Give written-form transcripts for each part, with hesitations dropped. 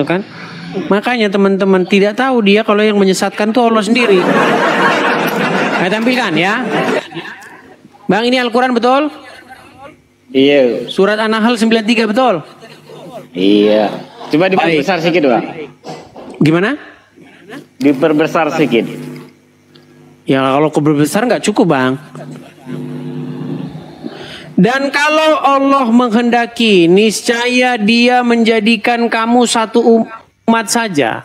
kan? Makanya teman-teman tidak tahu dia kalau yang menyesatkan tuh Allah sendiri. Saya tampilkan ya. Bang, ini Al-Quran betul? Iya. Surat An-Nahl 93 betul? Iya. Coba diperbesar sedikit, Bang. Gimana? Diperbesar sedikit. Ya kalau keberbesar nggak cukup, Bang. Dan kalau Allah menghendaki, niscaya Dia menjadikan kamu satu umat saja.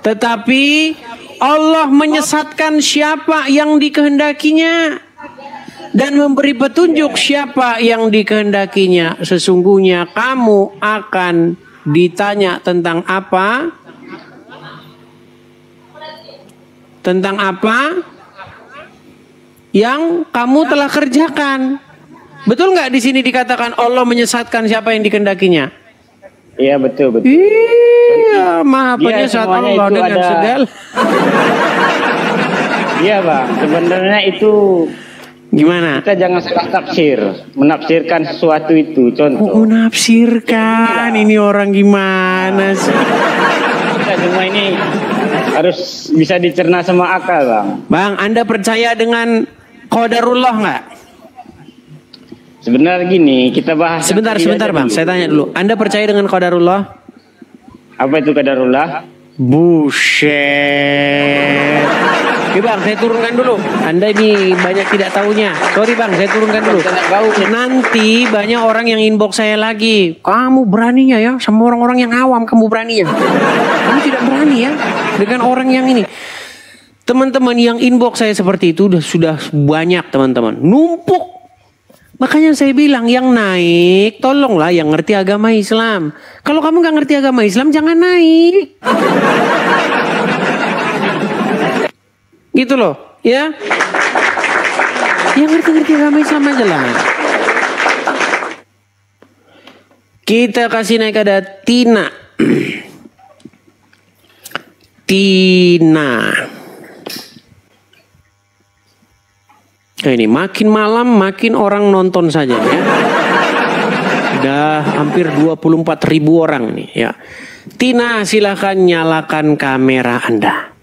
Tetapi Allah menyesatkan siapa yang dikehendakinya dan memberi petunjuk siapa yang dikehendakinya. Sesungguhnya kamu akan ditanya tentang apa? Tentang apa yang kamu telah kerjakan. Betul nggak di sini dikatakan Allah menyesatkan siapa yang dikehendakinya? Iya betul. Iya, maha penyesat Allah dengan segala. Iya Bang, sebenarnya itu gimana? Kita jangan salah tafsir, menafsirkan sesuatu itu. Contoh. Oh, menafsirkan, ini orang gimana sih? Kita semua ini harus bisa dicerna sama akal, Bang. Bang, Anda percaya dengan qadarullah nggak? Sebenarnya gini, kita bahas. Sebentar Bang, saya tanya dulu. Anda percaya dengan qadarullah? Apa itu qadarullah? Buset. Oke Bang, saya turunkan dulu. Anda ini banyak tidak tahunya. Sorry Bang, saya turunkan dulu. Nanti banyak orang yang inbox saya lagi. Kamu beraninya ya sama orang-orang yang awam, kamu beraninya. Kamu tidak berani ya dengan orang yang ini. Teman-teman yang inbox saya seperti itu sudah banyak teman-teman. Numpuk. Makanya saya bilang yang naik, tolonglah yang ngerti agama Islam. Kalau kamu nggak ngerti agama Islam, jangan naik. Gitu loh, ya. Yang ngerti-ngerti agama Islam aja lah. Kita kasih naik ada Tina. Tina. Nah ini makin malam makin orang nonton saja ya. Udah hampir 24.000 orang nih ya. Tina silahkan nyalakan kamera Anda.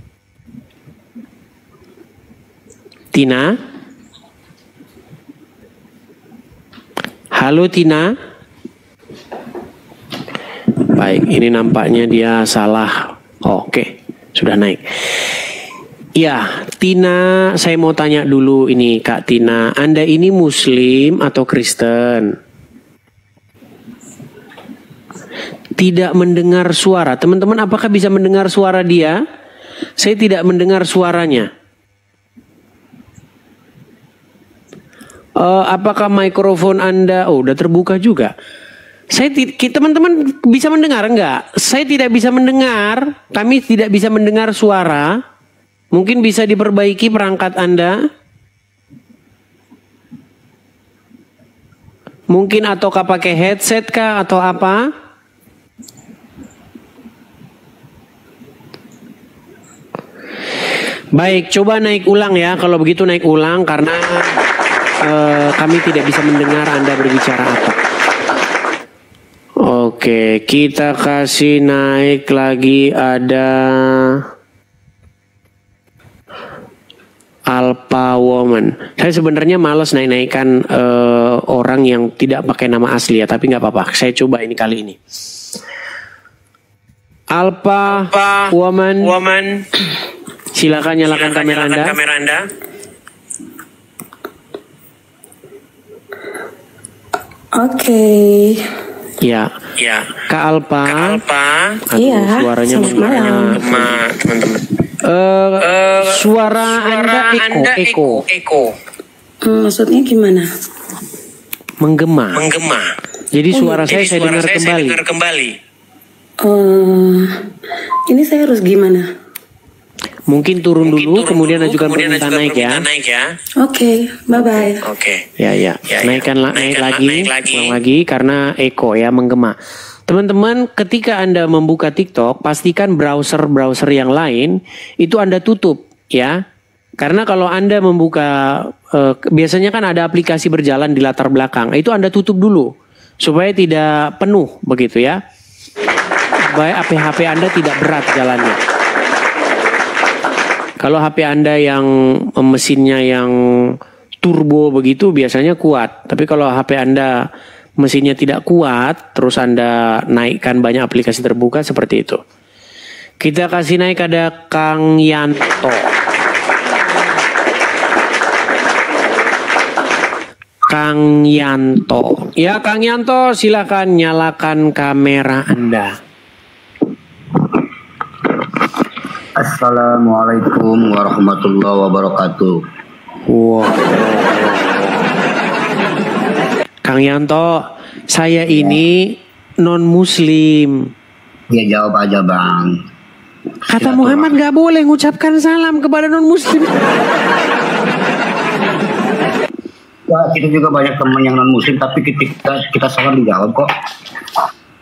Tina. Halo Tina. Baik, ini nampaknya dia salah. Oke, sudah naik. Ya, Tina, saya mau tanya dulu ini Kak Tina, Anda ini Muslim atau Kristen? Tidak mendengar suara. Teman-teman, apakah bisa mendengar suara dia? Saya tidak mendengar suaranya. Apakah mikrofon Anda, udah terbuka juga? Teman-teman bisa mendengar enggak? Saya tidak bisa mendengar. Kami tidak bisa mendengar suara. Mungkin bisa diperbaiki perangkat Anda. Mungkin ataukah pakai headset kah atau apa? Baik, coba naik ulang ya. Kalau begitu naik ulang karena kami tidak bisa mendengar Anda berbicara apa. Oke, kita kasih naik lagi ada Alpha Woman. Saya sebenarnya malas naik-naikan orang yang tidak pakai nama asli ya, tapi nggak apa-apa. Saya coba ini kali ini. Alpha Woman. Silakan nyalakan kamera Anda. Oke. Ya. Kak Alpha. Iya. Suaranya malam, teman-teman. Suara Anda eko. Maksudnya gimana? Menggema. Jadi suara saya dengar kembali. Ini saya harus gimana? Mungkin turun dulu, kemudian ajukan permintaan naik ya. Oke, bye-bye. Ya. Naik lagi karena eko ya, menggema. Teman-teman, ketika Anda membuka TikTok, pastikan browser yang lain itu Anda tutup ya. Karena kalau Anda membuka, biasanya kan ada aplikasi berjalan di latar belakang, itu Anda tutup dulu supaya tidak penuh begitu ya. HP Anda tidak berat jalannya. Kalau HP Anda yang mesinnya yang turbo begitu biasanya kuat. Tapi kalau HP Anda mesinnya tidak kuat, terus Anda naikkan banyak aplikasi terbuka seperti itu. Kita kasih naik ada Kang Yanto. Kang Yanto. Ya Kang Yanto, silakan nyalakan kamera Anda. Assalamualaikum warahmatullahi wabarakatuh. Wow. Kang Yanto, saya ini non muslim. Ya jawab aja bang. Kata Muhammad gak boleh mengucapkan salam kepada non muslim. Ya, kita juga banyak teman yang non muslim tapi kita salam dijawab kok.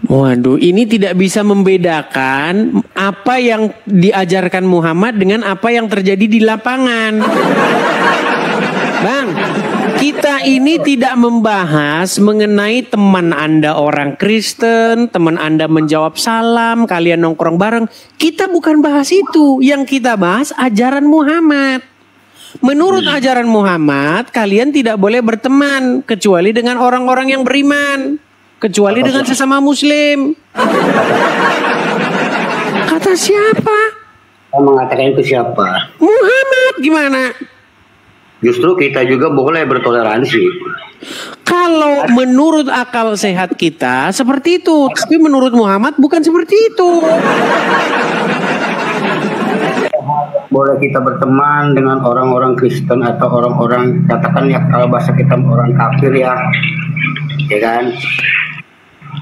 Waduh, ini tidak bisa membedakan apa yang diajarkan Muhammad dengan apa yang terjadi di lapangan. Bang, kita ini tidak membahas mengenai teman Anda orang Kristen, teman Anda menjawab salam, kalian nongkrong bareng. Kita bukan bahas itu, yang kita bahas ajaran Muhammad. Menurut ajaran Muhammad, kalian tidak boleh berteman kecuali dengan orang-orang yang beriman. Kecuali dengan sesama muslim. Kata siapa? Kamu mengatakan itu siapa? Muhammad, gimana? Justru kita juga boleh bertoleransi. Kalau menurut akal sehat kita seperti itu, tapi menurut Muhammad bukan seperti itu. Boleh kita berteman dengan orang-orang Kristen atau orang-orang, katakan ya kalau bahasa kita orang kafir ya kan?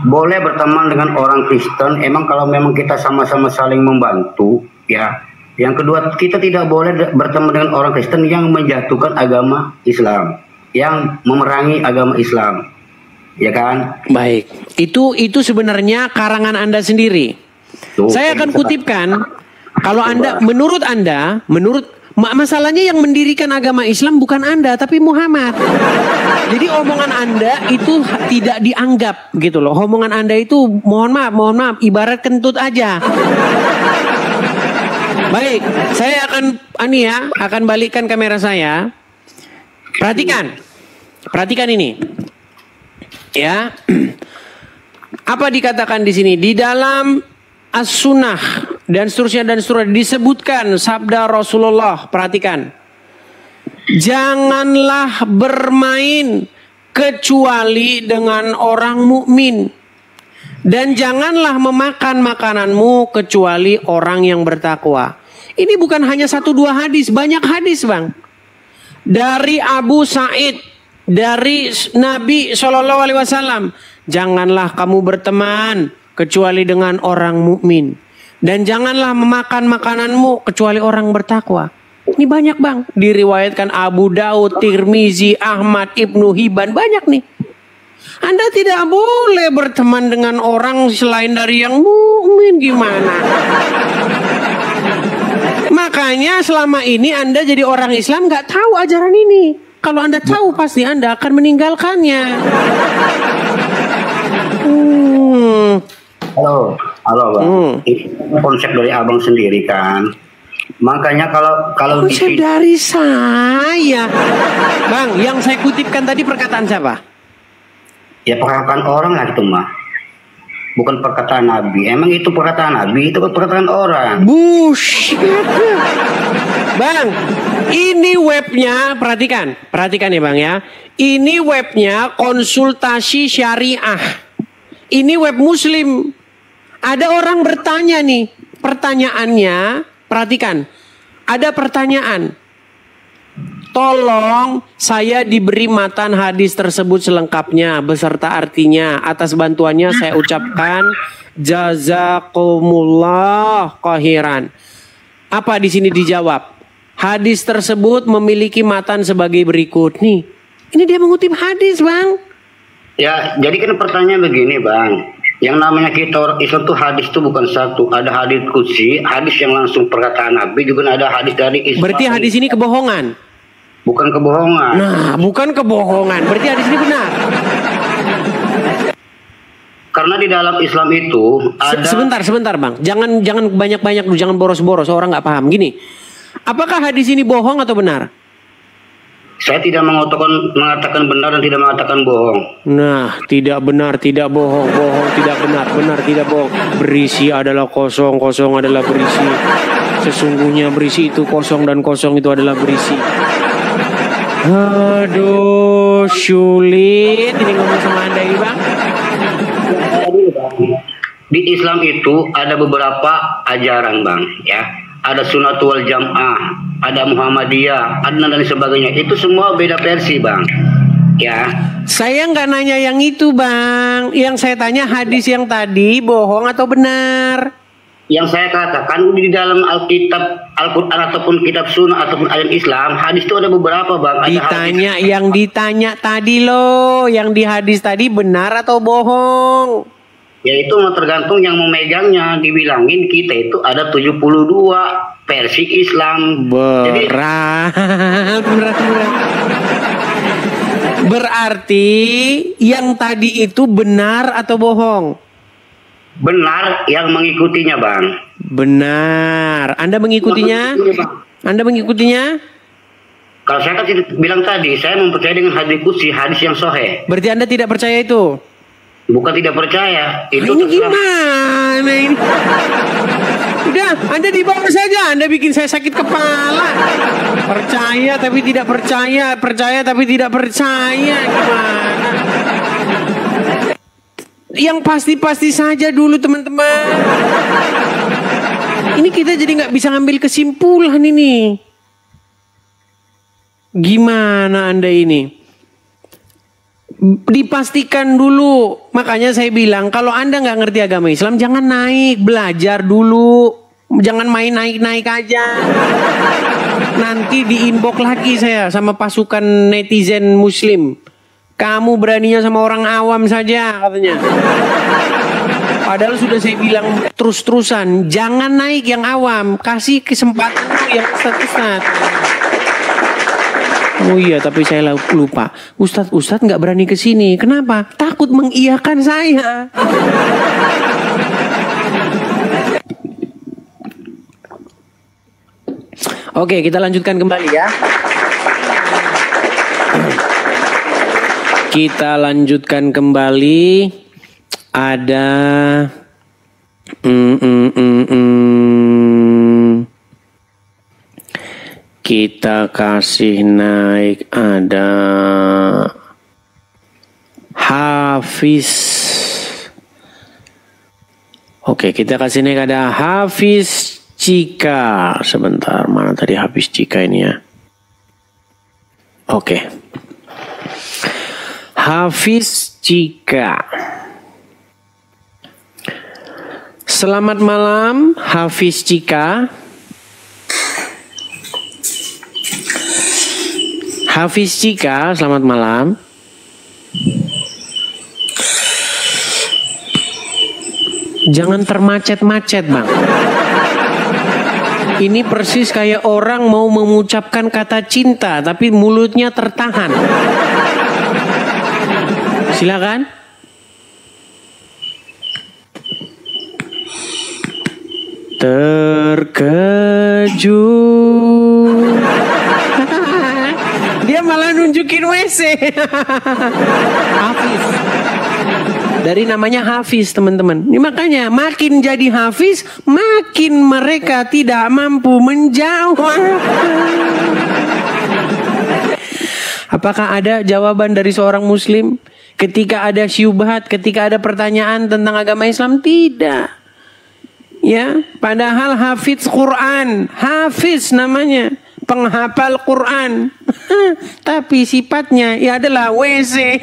Boleh berteman dengan orang Kristen, emang kalau memang kita sama-sama saling membantu, ya. Yang kedua, kita tidak boleh berteman dengan orang Kristen yang menjatuhkan agama Islam, yang memerangi agama Islam, ya kan? Baik, itu sebenarnya karangan Anda sendiri. Tuh, saya akan kutipkan. Kalau menurut masalahnya yang mendirikan agama Islam bukan Anda tapi Muhammad. Jadi omongan Anda itu tidak dianggap gitu loh. Omongan Anda itu mohon maaf ibarat kentut aja. Baik, saya akan balikkan kamera saya. Perhatikan ini. Ya. Apa dikatakan di sini? Di dalam As-Sunnah dan seterusnya disebutkan sabda Rasulullah. Perhatikan. Janganlah bermain kecuali dengan orang mukmin, dan janganlah memakan makananmu kecuali orang yang bertakwa. Ini bukan hanya 1-2 hadis, banyak hadis bang. Dari Abu Sa'id, dari Nabi SAW, janganlah kamu berteman kecuali dengan orang mukmin, dan janganlah memakan makananmu kecuali orang bertakwa. Ini banyak bang, diriwayatkan Abu Daud, Tirmizi, Ahmad, Ibnu Hibban, banyak nih. Anda tidak boleh berteman dengan orang selain dari yang mukmin, gimana? Makanya selama ini Anda jadi orang Islam gak tahu ajaran ini. Kalau Anda tahu pasti Anda akan meninggalkannya. Halo bang. Ini konsep dari abang sendiri kan. Makanya kalau konsep dari saya, bang. Yang saya kutipkan tadi perkataan siapa? Ya perkataan orang lah itu mah. Bukan perkataan Nabi. Emang itu perkataan Nabi, itu perkataan orang. Bullshit. Bang, ini webnya, perhatikan ya bang ya. Ini webnya Konsultasi Syariah. Ini web muslim. Ada orang bertanya nih, pertanyaannya, perhatikan. Ada pertanyaan. Tolong saya diberi matan hadis tersebut selengkapnya beserta artinya. Atas bantuannya saya ucapkan jazakumullah khairan. Apa di sini dijawab? Hadis tersebut memiliki matan sebagai berikut. Nih, ini dia mengutip hadis, bang. Ya, jadi kan pertanyaan begini, bang. Yang namanya kita orang Islam tuh hadis tuh bukan satu. Ada hadis qudsi, hadis yang langsung perkataan Nabi, juga ada hadis dari Islam. Berarti hadis ini kebohongan? Bukan kebohongan. Nah, bukan kebohongan. Berarti hadis ini benar. Karena di dalam Islam itu ada... Sebentar Bang. Jangan banyak-banyak dulu, jangan boros-boros, orang nggak paham. Gini, apakah hadis ini bohong atau benar? Saya tidak mengatakan benar dan tidak mengatakan bohong. Nah, tidak benar, tidak bohong, bohong tidak benar, benar tidak bohong. Berisi adalah kosong, kosong adalah berisi. Sesungguhnya berisi itu kosong dan kosong itu adalah berisi. Aduh, sulit ini ngomong sama Anda ini, Bang. Di Islam itu ada beberapa ajaran, Bang, ya. Ada Sunnatul wal Jamaah, ada Muhammadiyah, ada dan sebagainya. Itu semua beda versi, Bang. Ya. Saya nggak nanya yang itu, Bang. Yang saya tanya hadis yang tadi bohong atau benar? Yang saya katakan di dalam Alkitab, Al-Quran ataupun kitab Sunnah ataupun ayat Islam, hadis itu ada beberapa, Bang. Ada ditanya hadis. Yang ditanya tadi loh, yang di hadis tadi benar atau bohong? Ya itu tergantung yang memegangnya. Dibilangin kita itu ada 72 versi Islam. Berat. Berarti yang tadi itu benar atau bohong? Benar yang mengikutinya, Bang. Benar. Anda mengikutinya? Anda mengikutinya? Kalau saya kan bilang tadi, saya mempercayai dengan hadis qudsi, hadis yang sahih. Berarti Anda tidak percaya itu? Bukan tidak percaya, itu ini gimana ini? Udah, Anda dibawa saja, Anda bikin saya sakit kepala. Percaya tapi tidak percaya, percaya tapi tidak percaya, gimana? Yang pasti-pasti saja dulu, teman-teman. Ini kita jadi nggak bisa ngambil kesimpulan ini. Gimana Anda ini? Dipastikan dulu. Makanya saya bilang kalau Anda nggak ngerti agama Islam, jangan naik, belajar dulu. Jangan main naik-naik aja. Nanti di inbox lagi saya sama pasukan netizen Muslim. Kamu beraninya sama orang awam saja katanya. Padahal sudah saya bilang terus-terusan, jangan naik yang awam, kasih kesempatan yang ustadz-ustadz. Oh iya, tapi saya lupa. Ustadz nggak berani ke sini. Kenapa? Takut mengiyakan saya. Oke, kita lanjutkan kembali ya. Kita lanjutkan kembali. Ada kita kasih naik, ada Hafiz. Oke, kita kasih naik, ada Hafiz Cika. Sebentar, mana tadi Hafiz Cika ini ya? Oke. Hafiz Cika. Selamat malam, Hafiz Cika. Hafiz Cika, selamat malam. Jangan termacet-macet, Bang. Ini persis kayak orang mau mengucapkan kata cinta, tapi mulutnya tertahan. Silakan. Terkejut. Dia malah nunjukin WC. Hafiz. Dari namanya Hafiz, teman-teman. Ini makanya makin jadi Hafiz, makin mereka tidak mampu menjawab. Apakah ada jawaban dari seorang muslim ketika ada syubhat, ketika ada pertanyaan tentang agama Islam? Tidak. Ya, padahal Hafiz Quran, Hafiz namanya, penghafal Quran. Tapi sifatnya ya adalah WC.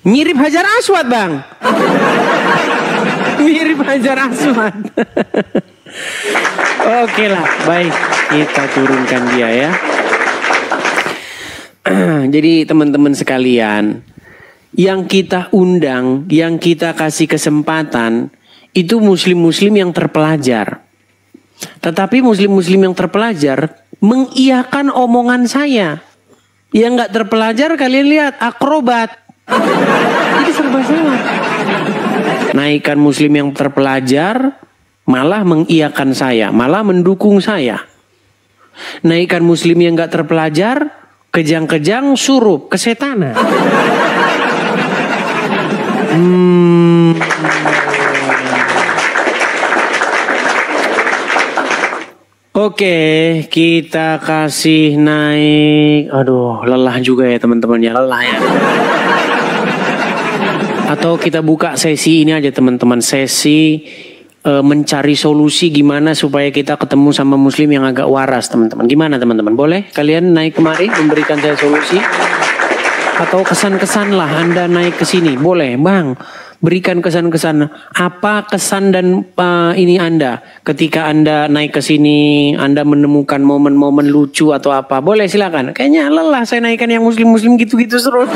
Mirip Hajar Aswad, Bang. Mirip Hajar Aswad. Oke lah, baik, kita turunkan dia ya. Jadi teman-teman sekalian, yang kita undang, yang kita kasih kesempatan, itu muslim-muslim yang terpelajar. Tetapi muslim-muslim yang terpelajar mengiyakan omongan saya. Yang gak terpelajar, kalian lihat, akrobat. Jadi serba salah. Naikkan muslim yang terpelajar, malah mengiyakan saya, malah mendukung saya. Naikkan muslim yang gak terpelajar, kejang-kejang suruh kesetanan. Oke, kita kasih naik. Aduh, lelah juga ya teman-teman ya, lelah ya. Atau kita buka sesi ini aja teman-teman, sesi mencari solusi gimana supaya kita ketemu sama muslim yang agak waras teman-teman. Gimana teman-teman? Boleh kalian naik kemari memberikan saya solusi? Atau kesan-kesan lah Anda naik ke sini. Boleh bang, berikan kesan-kesan. Apa kesan dan ini Anda ketika Anda naik ke sini, Anda menemukan momen-momen lucu atau apa? Boleh silakan. Kayaknya lelah saya naikkan yang muslim-muslim gitu-gitu terus.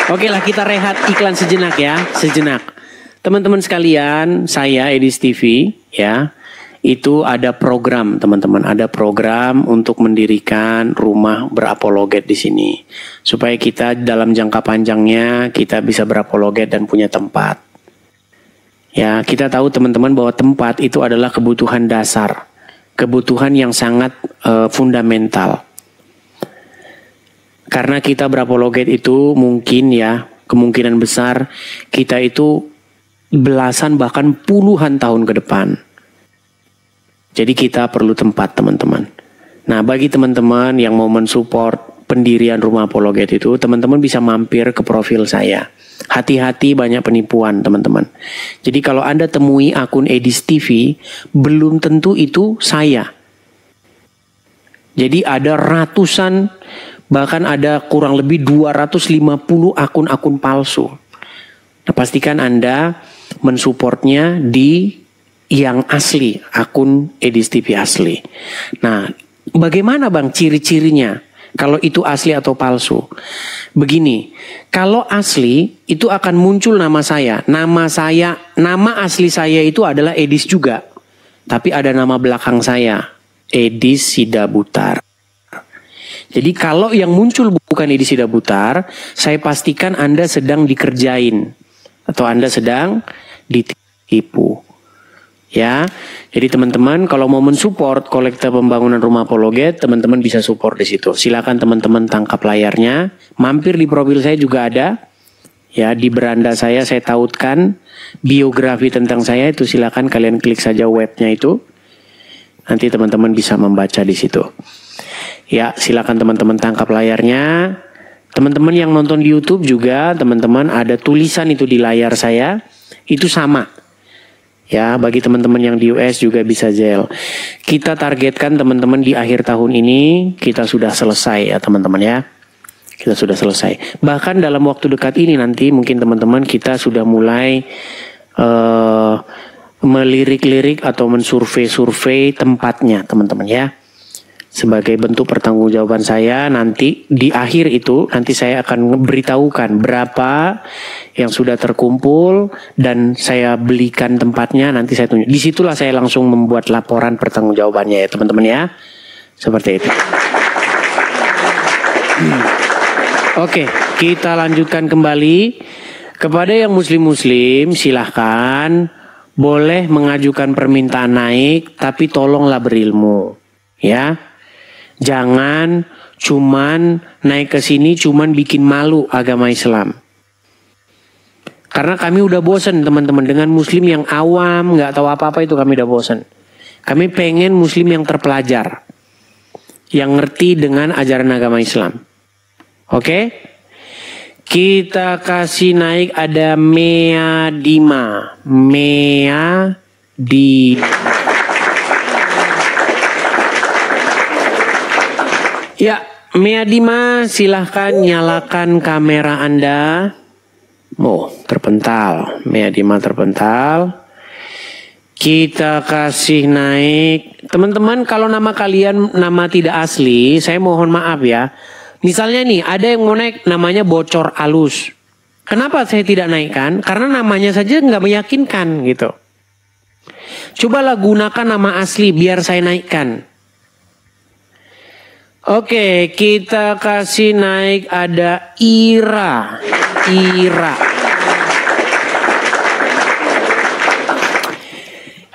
Oke lah, kita rehat iklan sejenak ya, sejenak. Teman-teman sekalian, saya Edis TV ya, itu ada program teman-teman, ada program untuk mendirikan rumah berapologet di sini, supaya kita dalam jangka panjangnya kita bisa berapologet dan punya tempat. Ya, kita tahu teman-teman bahwa tempat itu adalah kebutuhan dasar, kebutuhan yang sangat fundamental. Karena kita berapologet itu mungkin ya, kemungkinan besar kita itu belasan bahkan puluhan tahun ke depan. Jadi kita perlu tempat teman-teman. Nah bagi teman-teman yang mau mensupport pendirian rumah apologet itu, teman-teman bisa mampir ke profil saya. Hati-hati banyak penipuan teman-teman. Jadi kalau Anda temui akun Edis TV, belum tentu itu saya. Jadi ada ratusan, bahkan ada kurang lebih 250 akun-akun palsu. Nah, pastikan Anda mensupportnya di yang asli, akun Edis TV asli. Nah, bagaimana bang ciri-cirinya kalau itu asli atau palsu? Begini, kalau asli itu akan muncul nama saya. Nama asli saya itu adalah Edis juga. Tapi ada nama belakang saya, Edis Sidabutar. Jadi kalau yang muncul bukan Edis Sidabutar, saya pastikan Anda sedang dikerjain atau Anda sedang ditipu. Ya, jadi teman-teman kalau mau mensupport kolektif pembangunan rumah apologet, teman-teman bisa support di situ. Silakan teman-teman tangkap layarnya, mampir di profil saya juga ada. Ya, di beranda saya tautkan biografi tentang saya itu, silakan kalian klik saja webnya itu. Nanti teman-teman bisa membaca di situ. Ya, silakan teman-teman tangkap layarnya. Teman-teman yang nonton di YouTube juga, teman-teman ada tulisan itu di layar saya, itu sama. Ya, bagi teman-teman yang di US juga bisa Zel. Kita targetkan teman-teman di akhir tahun ini kita sudah selesai ya teman-teman ya. Kita sudah selesai. Bahkan dalam waktu dekat ini nanti mungkin teman-teman kita sudah mulai melirik-lirik atau mensurvei-survei tempatnya teman-teman ya. Sebagai bentuk pertanggungjawaban saya nanti di akhir itu nanti saya akan memberitahukan berapa yang sudah terkumpul dan saya belikan tempatnya, nanti saya tunjuk. Disitulah saya langsung membuat laporan pertanggungjawabannya ya teman-teman ya. Seperti itu. Oke, kita lanjutkan kembali. Kepada yang muslim-muslim silahkan boleh mengajukan permintaan naik, tapi tolonglah berilmu ya. Jangan cuman naik ke sini cuman bikin malu agama Islam. Karena kami udah bosan teman-teman dengan muslim yang awam, nggak tahu apa-apa itu kami udah bosan. Kami pengen muslim yang terpelajar, yang ngerti dengan ajaran agama Islam. Oke? Kita kasih naik ada Mea Dima. Ya, Mea Dima, silahkan nyalakan kamera Anda. Oh, terpental. Mea Dima terpental. Kita kasih naik. Teman-teman, kalau nama kalian nama tidak asli, saya mohon maaf ya. Misalnya nih, ada yang mau naik namanya Bocor Alus. Kenapa saya tidak naikkan? Karena namanya saja nggak meyakinkan gitu. Cobalah gunakan nama asli biar saya naikkan. Oke, kita kasih naik ada Ira. Ira.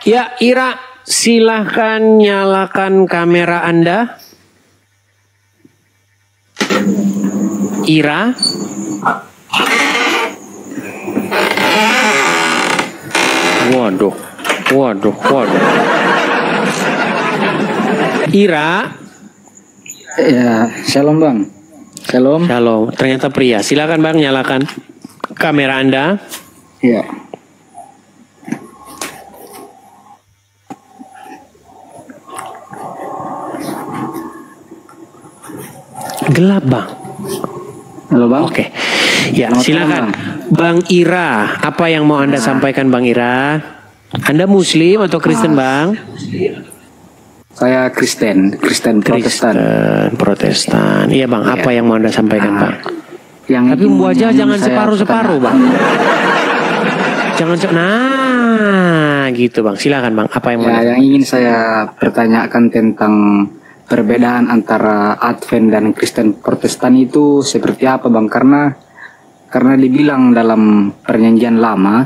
Ya, Ira, silahkan nyalakan kamera Anda. Ira. Waduh. Ira. Ya, shalom Bang. Shalom. Shalom. Ternyata pria. Silakan Bang, nyalakan kamera Anda. Ya. Gelap Bang. Halo Bang. Oke. Ya, Selamat silakan. malam, Bang Ira, apa yang mau Anda sampaikan Bang Ira? Anda Muslim atau Kristen Bang? Saya Kristen Protestan. Protestan. Iya Bang, apa yang mau Anda sampaikan Bang? Tapi wajah jangan separuh-separuh Bang. Nah, gitu Bang. Silakan Bang, apa yang mau yang ingin saya pertanyakan tentang perbedaan antara Advent dan Kristen Protestan itu seperti apa Bang? Karena dibilang dalam Perjanjian Lama,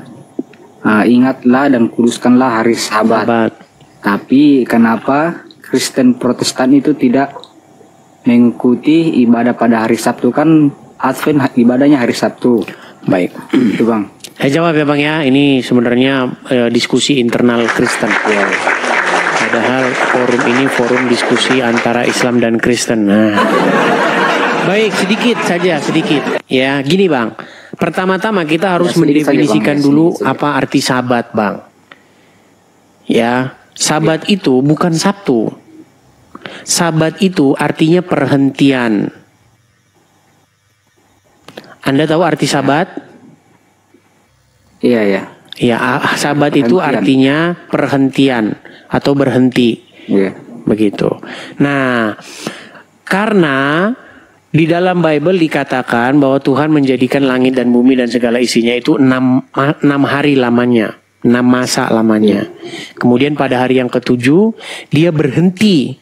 ingatlah dan kuduskanlah hari Sabat. Tapi kenapa Kristen Protestan itu tidak mengikuti ibadah pada hari Sabtu? Kan Advent ibadahnya hari Sabtu. Baik. Itu Bang. Saya jawab ya Bang ya. Ini sebenarnya diskusi internal Kristen. Padahal forum ini forum diskusi antara Islam dan Kristen. Nah. Baik, sedikit saja. Ya, gini Bang. Pertama-tama kita harus mendefinisikan dulu apa arti Sabat Bang. Ya, Sabat itu bukan Sabtu. Sabat itu artinya perhentian. Anda tahu arti Sabat? Iya. Ya, Sabat itu artinya perhentian atau berhenti. Iya. Begitu. Nah, karena di dalam Bible dikatakan bahwa Tuhan menjadikan langit dan bumi dan segala isinya itu 6 hari lamanya. 6 masa lamanya. Kemudian pada hari yang ke-7 dia berhenti.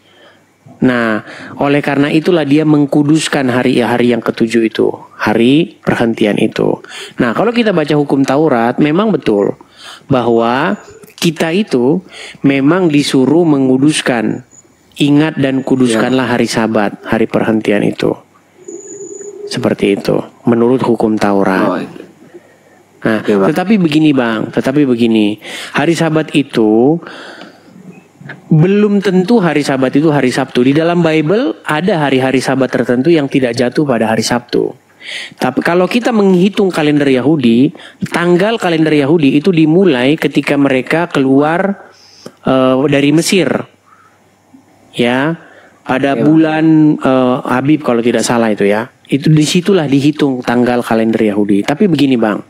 Nah, oleh karena itulah dia mengkuduskan hari yang ke-7 itu, hari perhentian itu. Nah, kalau kita baca hukum Taurat memang betul bahwa kita itu memang disuruh menguduskan. Ingat dan kuduskanlah hari Sabat, hari perhentian itu. Seperti itu menurut hukum Taurat. Nah, tetapi begini Bang, hari Sabat itu belum tentu hari Sabat itu hari Sabtu. Di dalam Bible ada hari-hari Sabat tertentu yang tidak jatuh pada hari Sabtu. Tapi kalau kita menghitung kalender Yahudi, tanggal kalender Yahudi itu dimulai ketika mereka keluar dari Mesir. Ya, pada bulan Habib kalau tidak salah itu ya. Itu disitulah dihitung tanggal kalender Yahudi. Tapi begini Bang,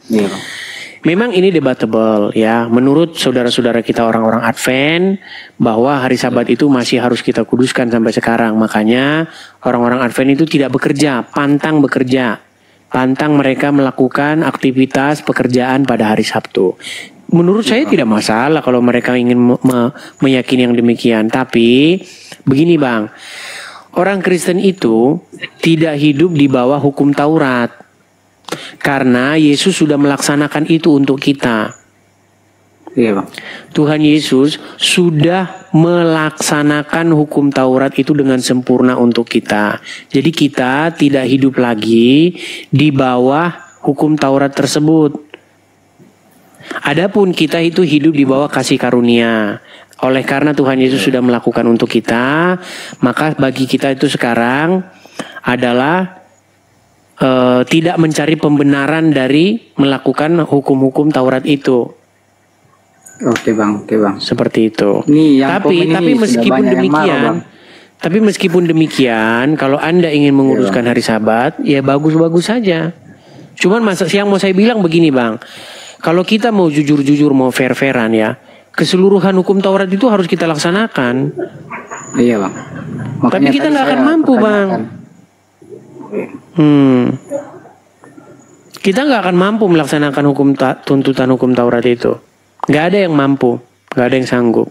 memang ini debatable ya. Menurut saudara-saudara kita orang-orang Advent bahwa hari Sabat itu masih harus kita kuduskan sampai sekarang. Makanya orang-orang Advent itu tidak bekerja, pantang bekerja. Pantang mereka melakukan aktivitas pekerjaan pada hari Sabtu. Menurut saya tidak masalah kalau mereka ingin meyakini yang demikian. Tapi begini Bang, orang Kristen itu tidak hidup di bawah hukum Taurat. Karena Yesus sudah melaksanakan itu untuk kita. Iya Bang. Tuhan Yesus sudah melaksanakan hukum Taurat itu dengan sempurna untuk kita. Jadi kita tidak hidup lagi di bawah hukum Taurat tersebut. Adapun kita itu hidup di bawah kasih karunia. Oleh karena Tuhan Yesus sudah melakukan untuk kita, maka bagi kita itu sekarang adalah tidak mencari pembenaran dari melakukan hukum-hukum Taurat itu. Oke bang. Seperti itu. Tapi meskipun demikian, kalau Anda ingin menguruskan hari Sabat, ya bagus-bagus saja. Cuman yang mau saya bilang begini Bang, kalau kita mau jujur-jujur, mau fair-fairan ya, keseluruhan hukum Taurat itu harus kita laksanakan. Iya Bang. Tapi kita nggak akan mampu Bang. Kita nggak akan mampu melaksanakan tuntutan hukum Taurat itu. Nggak ada yang mampu, nggak ada yang sanggup.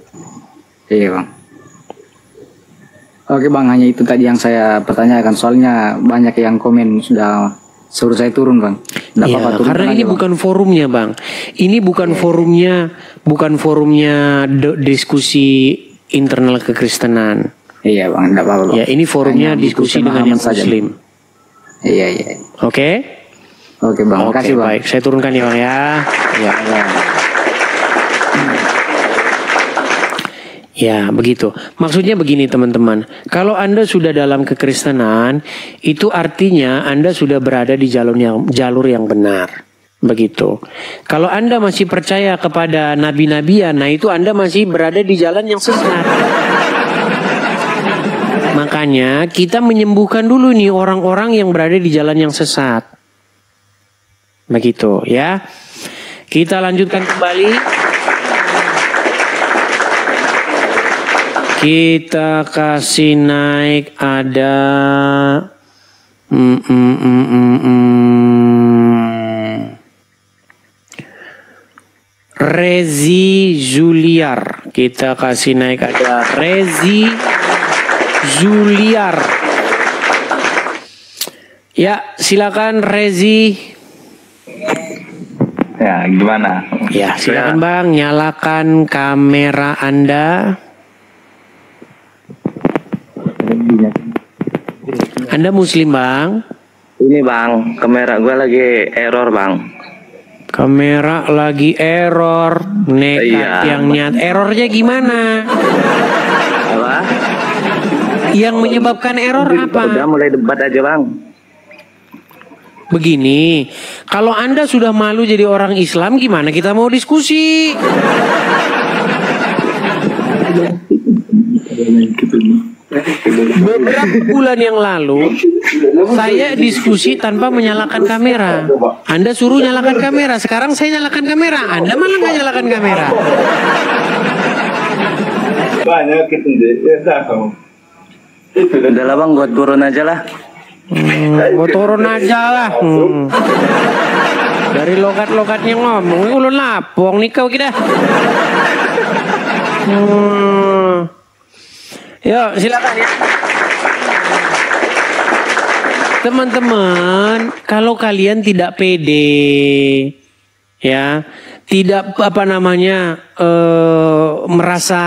Iya Bang. Oke Bang, hanya itu tadi yang saya pertanyakan. Soalnya banyak yang komen sudah suruh saya turun Bang. Nggak Ya, apa-apa, turun karena aja, ini Bang. bukan forumnya Bang. Ini bukan forumnya diskusi internal kekristenan. Iya Bang, nggak apa-apa Bang. Ya, ini forumnya Hanya diskusi butuh dengan yang pemahaman saja, Bang. muslim. Iya. Oke? Oke Bang, Oke, makasih Bang. baik. Saya turunkan ya Bang ya. Ya, Bang. Ya, begitu. Maksudnya begini teman-teman. Kalau Anda sudah dalam kekristenan, itu artinya Anda sudah berada di jalur yang benar. Begitu. Kalau Anda masih percaya kepada nabi-nabian, nah itu Anda masih berada di jalan yang sesat. Makanya kita menyembuhkan dulu nih orang-orang yang berada di jalan yang sesat. Begitu ya. Kita lanjutkan kembali. Kita kasih naik ada Rezi Zuliar. Kita kasih naik ada Rezi Zuliar. Ya, silakan Rezi. Ya, gimana? Ya, silakan Bang, nyalakan kamera Anda. Anda muslim Bang? Ini Bang, kamera gue lagi error Bang. Kamera lagi error, nekat Iya. yang nyat. Errornya gimana? Apa? Yang menyebabkan error Udah apa? mulai debat aja Bang. Begini, kalau Anda sudah malu jadi orang Islam, gimana kita mau diskusi? Beberapa bulan yang lalu, saya diskusi tanpa menyalakan kamera. Anda suruh nyalakan kamera, sekarang saya nyalakan kamera. Anda malah nggak nyalakan kamera. Banyak gitu ya kamu. Udah lah Bang, gue turun aja lah. Gua turun aja lah. Dari logat-logatnya ngomong, ulun lapong nih kau kita. Yuk silakan ya. Teman-teman, kalau kalian tidak pede, ya, tidak merasa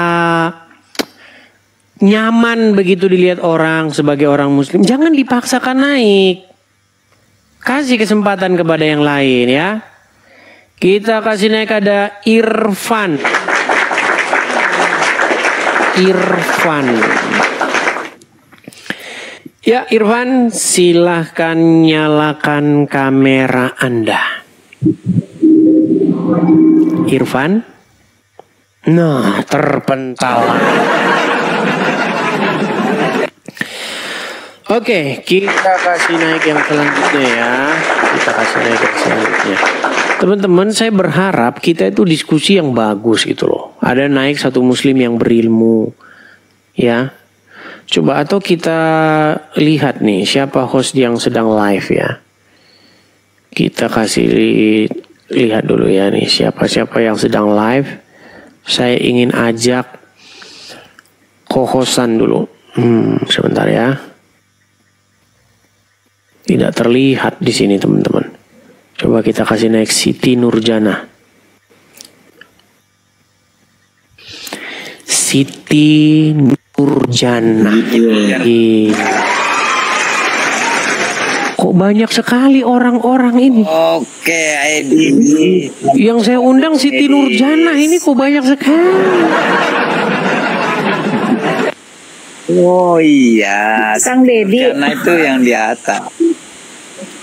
nyaman begitu dilihat orang sebagai orang muslim, jangan dipaksakan naik. Kasih kesempatan kepada yang lain ya. Kita kasih naik ada Irfan. Ya Irfan, silahkan nyalakan kamera Anda. Irfan. Nah, terpental. Oke, kita kasih naik yang selanjutnya ya. Teman-teman, saya berharap kita itu diskusi yang bagus gitu loh. Ada naik satu muslim yang berilmu. Ya. Coba atau kita lihat nih siapa host yang sedang live ya. Kita kasih lihat dulu ya nih siapa-siapa yang sedang live. Saya ingin ajak co-hostan dulu. Sebentar ya. Tidak terlihat di sini teman-teman. Coba kita kasih naik Siti Nurjana. Siti Nurjana. Kok banyak sekali orang-orang ini? Oke, Edi. Yang saya undang Siti Nurjana ini kok banyak sekali. Oh iya, Kang Dedi. karena itu yang di atas.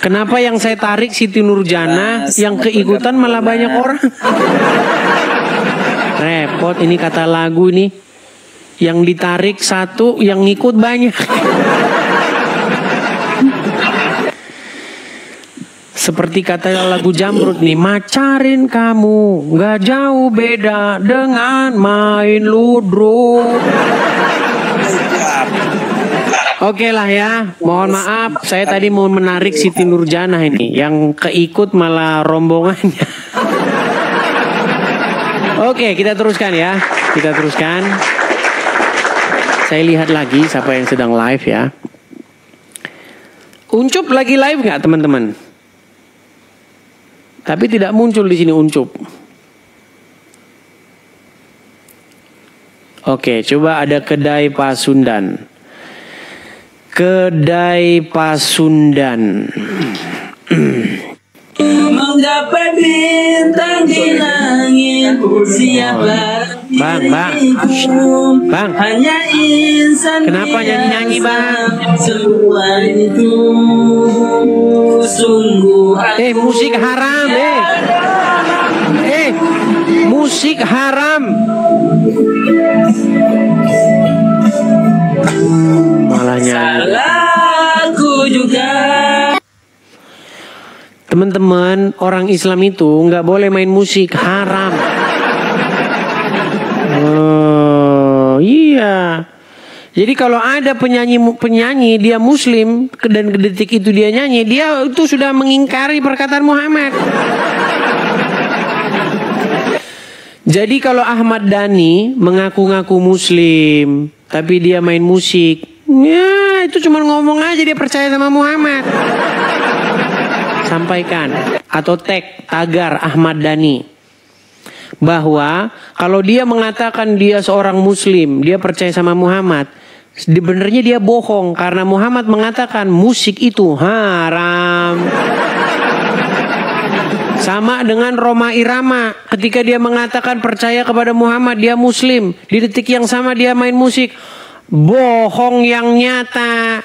Kenapa yang saya tarik Siti Nurjana, yang keikutan malah banyak orang? Repot ini kata lagu nih. Yang ditarik satu, yang ngikut banyak. Seperti kata lagu Jamrut nih, macarin kamu gak jauh beda dengan main ludruk. Oke lah ya, mohon maaf saya tadi mau menarik Siti Nurjana ini, yang keikut malah rombongannya. Oke, kita teruskan ya, Saya lihat lagi siapa yang sedang live ya. Uncup lagi live nggak teman-teman? Tapi tidak muncul di sini Uncup. Oke, coba ada Kedai Pasundan. Kedai Pasundan. Menggapai bintang di langit, siapa Bang, hanya insan. kenapa nyanyi-nyanyi Bang? Semua itu sungguh. Musik haram musik haram. Malah nyanyi. Salahku juga. Teman-teman, orang Islam itu nggak boleh main musik, haram. Oh iya. Jadi kalau ada penyanyi dia Muslim dan detik itu dia nyanyi, dia itu sudah mengingkari perkataan Muhammad. Jadi kalau Ahmad Dhani mengaku-ngaku Muslim, tapi dia main musik, ya itu cuma ngomong aja dia percaya sama Muhammad. Sampaikan atau tagar Ahmad Dhani bahwa kalau dia mengatakan dia seorang Muslim, dia percaya sama Muhammad, sebenarnya dia bohong karena Muhammad mengatakan musik itu haram. Sama dengan Rhoma Irama, ketika dia mengatakan percaya kepada Muhammad, dia Muslim, di detik yang sama dia main musik, bohong yang nyata.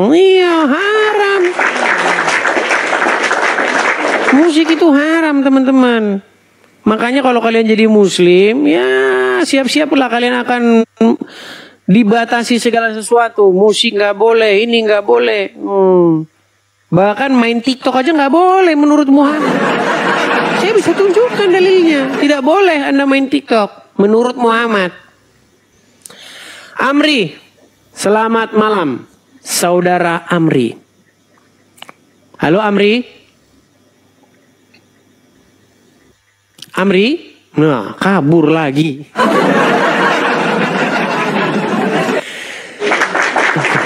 Iya, haram. Musik itu haram teman-teman. Makanya kalau kalian jadi Muslim, ya siap-siaplah kalian akan dibatasi segala sesuatu. Musik nggak boleh, ini nggak boleh. Bahkan main TikTok aja nggak boleh menurut Muhammad. Saya bisa tunjukkan dalilnya. Tidak boleh Anda main TikTok menurut Muhammad. Amri, selamat malam. Saudara Amri. Halo Amri. Amri? Nah, kabur lagi.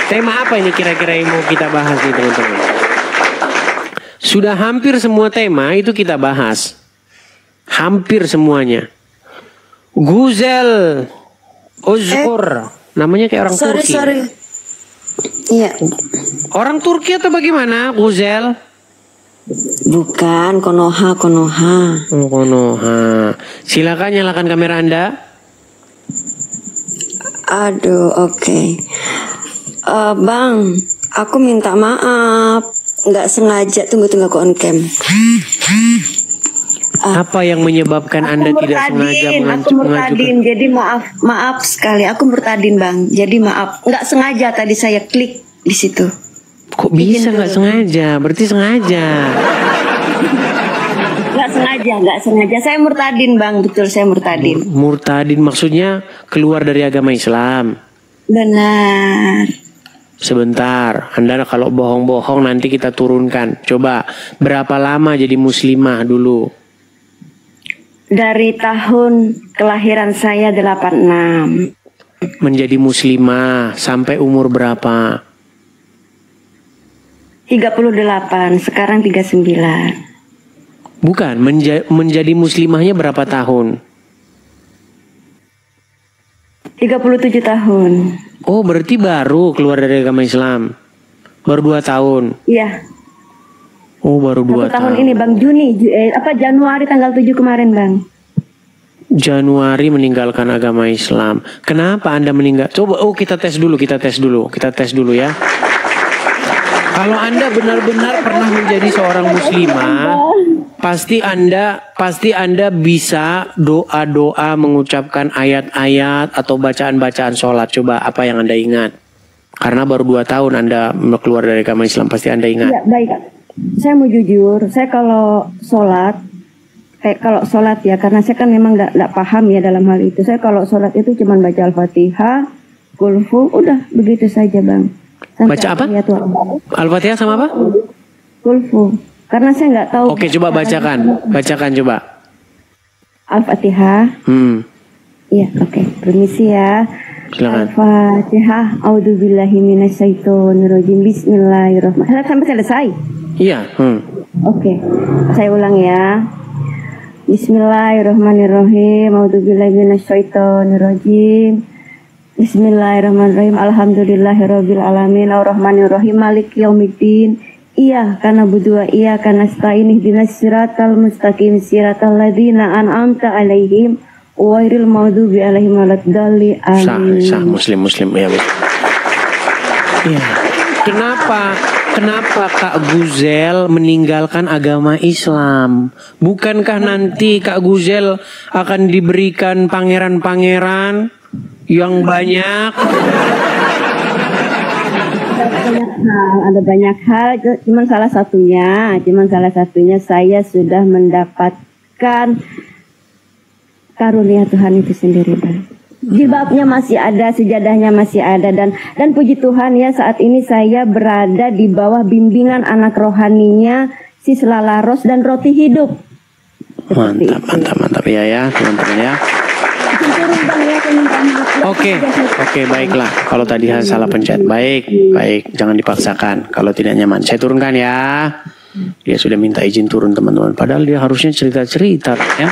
Tema apa ini kira-kira yang mau kita bahas nih teman-teman? Sudah hampir semua tema itu kita bahas. Hampir semuanya. Guzel Ozgur. Namanya kayak orang Turki. Sorry. Iya. Orang Turki atau bagaimana, Guzel? Bukan, Konoha. Oh, Konoha. Silakan nyalakan kamera Anda. Aduh, oke. Bang, aku minta maaf. Nggak sengaja, tunggu aku on cam. Apa yang menyebabkan Anda tidak sengaja Aku murtadin, jadi maaf sekali. Aku murtadin Bang, jadi maaf. Nggak sengaja tadi saya klik di situ. Kok bisa nggak sengaja? Berarti sengaja. Nggak sengaja. Saya murtadin Bang, betul saya murtadin. Murtadin maksudnya keluar dari agama Islam. Benar. Sebentar, Anda kalau bohong-bohong nanti kita turunkan. Coba, berapa lama jadi muslimah dulu? Dari tahun kelahiran saya 86. Menjadi muslimah sampai umur berapa? 38, sekarang 39. Bukan, menjadi muslimahnya berapa tahun? 37 tahun. Oh, berarti baru keluar dari agama Islam. Baru 2 tahun. Iya. Oh, baru 2 tahun. Tahun ini Bang, Januari tanggal 7 kemarin Bang. Januari meninggalkan agama Islam. Kenapa Anda meninggal? Coba, kita tes dulu ya. Kalau Anda benar-benar pernah menjadi seorang muslimah, pasti Anda bisa doa-doa, mengucapkan ayat-ayat atau bacaan-bacaan sholat. Coba apa yang Anda ingat? Karena baru 2 tahun Anda keluar dari agama Islam, pasti Anda ingat. Ya, baik. Saya mau jujur, saya kalau sholat ya, karena saya kan memang nggak paham ya dalam hal itu. Saya kalau sholat itu cuma baca Al-Fatihah, Kulhu, udah begitu saja Bang. Sampai baca apa? Al-Fatihah sama apa? Kulhu. Karena saya nggak tahu. Oke, coba bacakan coba. Al-Fatihah. Iya, oke. Permisi ya. Silakan. Al-Fatihah. A'udzubillahi minasyaitonirrajim. Bismillahirrahmanirrahim. Sampai selesai. Iya. Oke. Saya ulang ya. Bismillahirrahmanirrahim. A'udzubillahi minasyaitonirrajim. Bismillahirrahmanirrahim. Alhamdulillahirabbil alamin. Arrahmanirrahim. Maliki yaumiddin. Iyyaka na'budu wa iyyaka nasta'in. Ihdinas siratal mustaqim. Siratal ladzina an'amta 'alaihim ghairil maghdubi 'alaihim waladdallin. Amin. Sah muslim ya. Iya. Kenapa Kak Guzel meninggalkan agama Islam? Bukankah nanti Kak Guzel akan diberikan pangeran-pangeran yang banyak? Ada banyak hal, cuman salah satunya saya sudah mendapatkan karunia Tuhan itu sendiri, Bang. Jilbabnya masih ada, sejadahnya masih ada, dan puji Tuhan ya, saat ini saya berada di bawah bimbingan anak rohaninya Sis Lalaros dan Roti Hidup. Mantap ya teman-teman ya. Oke, baiklah. Kalau tadi salah pencet, baik, jangan dipaksakan. Kalau tidak nyaman, saya turunkan ya. Dia sudah minta izin turun teman-teman. Padahal dia harusnya cerita-cerita ya.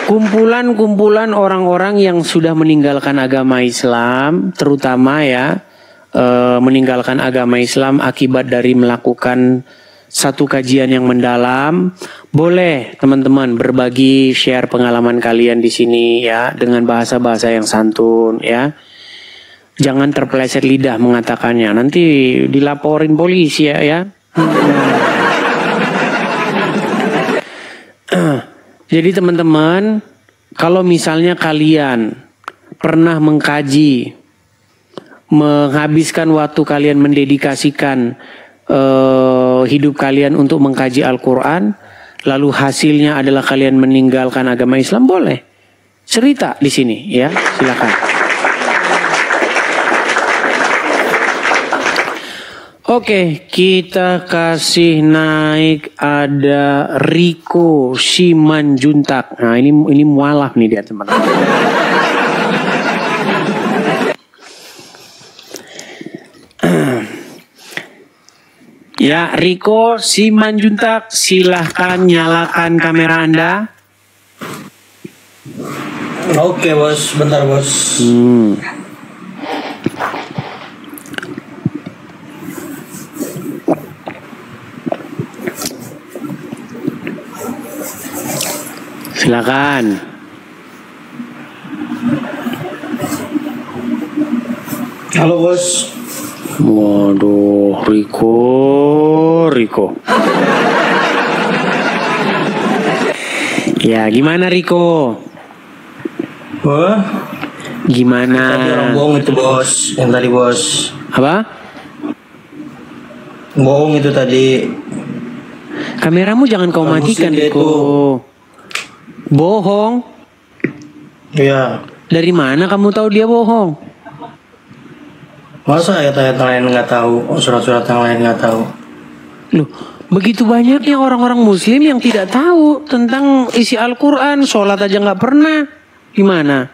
Kumpulan orang-orang yang sudah meninggalkan agama Islam, terutama ya meninggalkan agama Islam akibat dari melakukan satu kajian yang mendalam. Boleh teman-teman berbagi, share pengalaman kalian di sini ya, dengan bahasa-bahasa yang santun ya. Jangan terpeleset lidah mengatakannya, nanti dilaporin polisi ya. Jadi teman-teman, kalau misalnya kalian pernah mengkaji, menghabiskan waktu kalian, mendedikasikan hidup kalian untuk mengkaji Al-Quran, lalu hasilnya adalah kalian meninggalkan agama Islam, boleh cerita di sini ya, silakan. Oke, kita kasih naik, ada Riko Simanjuntak. Nah ini mualaf nih dia teman-teman. Ya, Riko Simanjuntak, silahkan nyalakan kamera Anda. Oke bos, bentar bos. Silakan. Halo bos. Waduh, Riko. Ya, gimana Riko? Wah, gimana? tadi orang bohong itu bos, yang tadi bos. Apa? Bohong itu tadi. Kameramu jangan kau matikan, Riko. Bohong? Iya. Dari mana kamu tahu dia bohong? Masa ayat-ayat lain nggak tahu, surat-surat yang lain nggak tahu? Loh, begitu banyaknya orang-orang Muslim yang tidak tahu tentang isi Al-Quran, sholat aja nggak pernah. Gimana?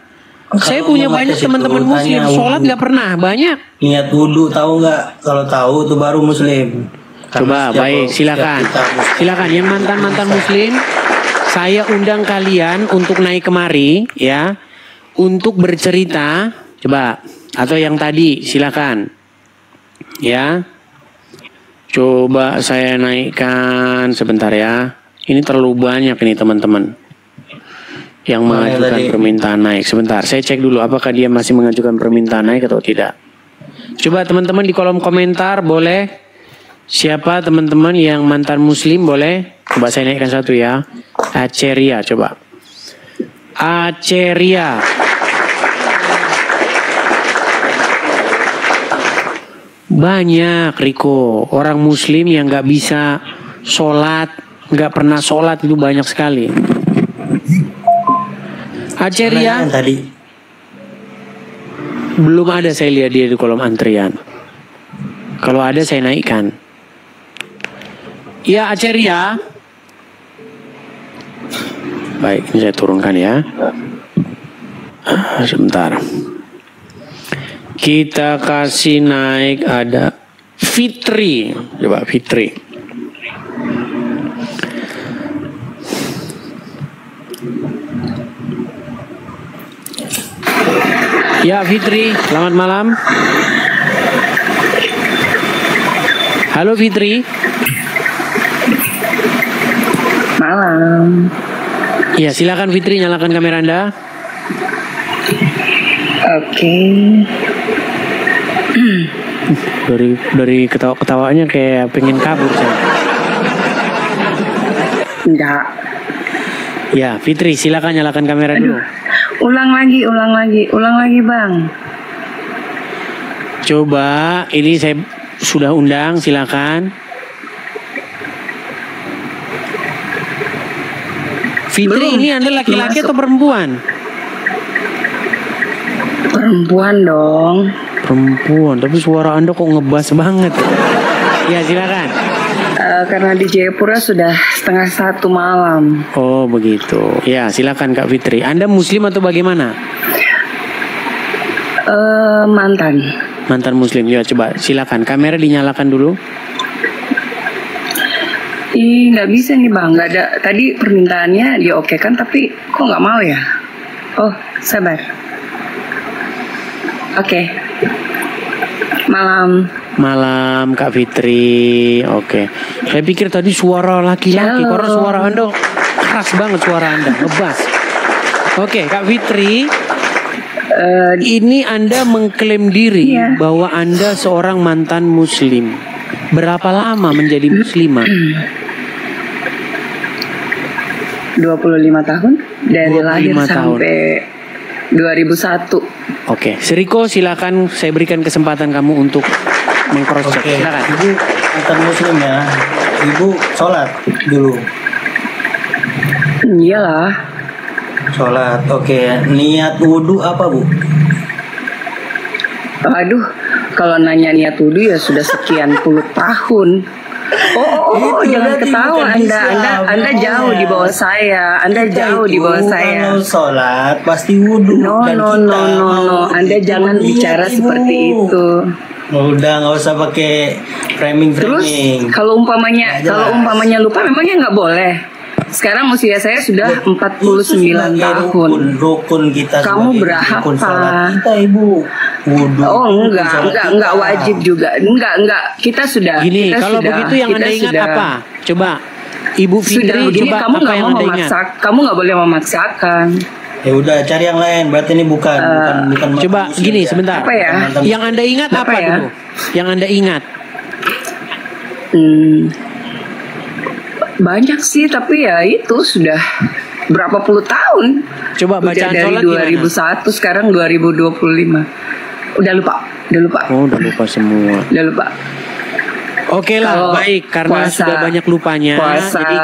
Saya punya banyak teman-teman Muslim, sholat nggak pernah, banyak. Niat wudhu tahu nggak? Kalau tahu itu baru Muslim. Coba, baik, silakan. Silakan yang mantan-mantan Muslim, saya undang kalian untuk naik kemari, ya, untuk bercerita. Coba. Atau yang tadi, silakan. Ya. Coba saya naikkan sebentar ya. Ini terlalu banyak ini teman-teman yang mengajukan permintaan naik. Sebentar, saya cek dulu apakah dia masih mengajukan permintaan naik atau tidak. Coba teman-teman di kolom komentar boleh. Siapa teman-teman yang mantan Muslim boleh. Coba saya naikkan satu ya. Aceria, coba. Aceria. Banyak Riko, orang Muslim yang nggak bisa sholat, nggak pernah sholat, itu banyak sekali. Aceria tadi belum ada, saya lihat dia di kolom antrian. Kalau ada saya naikkan. Ya Aceria, baik. Ini saya turunkan ya. Sebentar. Kita kasih naik ada Fitri. Coba Fitri. Ya Fitri, selamat malam. Halo Fitri. Malam. Ya silakan Fitri, nyalakan kamera Anda. Oke. Dari ketawa-ketawanya kayak pengen kabur saya. Enggak. Ya Fitri, silakan nyalakan kamera dulu. Ulang lagi Bang. Coba, ini saya sudah undang, silakan. Fitri, ini Anda laki-laki atau perempuan? Perempuan dong. Perempuan, tapi suara Anda kok ngebas banget. Ya silakan. Karena di Jayapura sudah 12:30 malam. Oh begitu. Ya silakan Kak Fitri. Anda Muslim atau bagaimana? Mantan Muslim. Ya coba silakan. Kamera dinyalakan dulu. Nggak bisa nih Bang. Nggak ada. Tadi permintaannya diokekan tapi kok nggak mau ya? Oh sabar. Oke. Malam Kak Fitri. Oke. Saya pikir tadi suara laki-laki. Karena suara Anda keras banget, suara Anda ngebas. Oke Kak Fitri. Ini Anda mengklaim diri bahwa Anda seorang mantan Muslim. Berapa lama menjadi muslimah? 25 tahun. Dari lahir sampai 2001. Oke, Seriko silakan, saya berikan kesempatan kamu untuk meng-cross check. Silakan. Ibu mantan Muslim ya. Ibu sholat dulu. Iyalah. Sholat. Oke. Niat wudhu apa Bu? Aduh, kalau nanya niat wudhu ya sudah sekian puluh tahun. Oh, jangan ketawa Anda jauh di bawah saya. Anda jauh di bawah saya. Kalau sholat pasti wudhu. No. Anda jangan bicara seperti itu. Udah nggak usah pakai framing. Terus kalau umpamanya lupa memangnya nggak boleh. Sekarang usia saya sudah 49 tahun. Rukun kita. Kamu berapa? Kita Ibu. Wudhu. Oh enggak wajib juga. Enggak. Kita sudah. Gini, kita kalau sudah, begitu yang Anda ingat sudah, apa? Coba Ibu Fitri, begini, coba kamu apa yang Anda ingat? Kamu nggak boleh memaksakan. Ya udah cari yang lain. Berarti ini bukan. Coba gini sebentar. Apa ya? Yang Anda ingat apa ya? dulu? Yang Anda ingat? Banyak sih, tapi ya itu sudah berapa puluh tahun. Coba bacaan dari sholat 2001 gimana? sekarang 2025. Udah lupa. Oh, udah lupa semua. Udah lupa. Oke lah, Kalau baik karena puasa, sudah banyak lupanya. Puasa. Jadi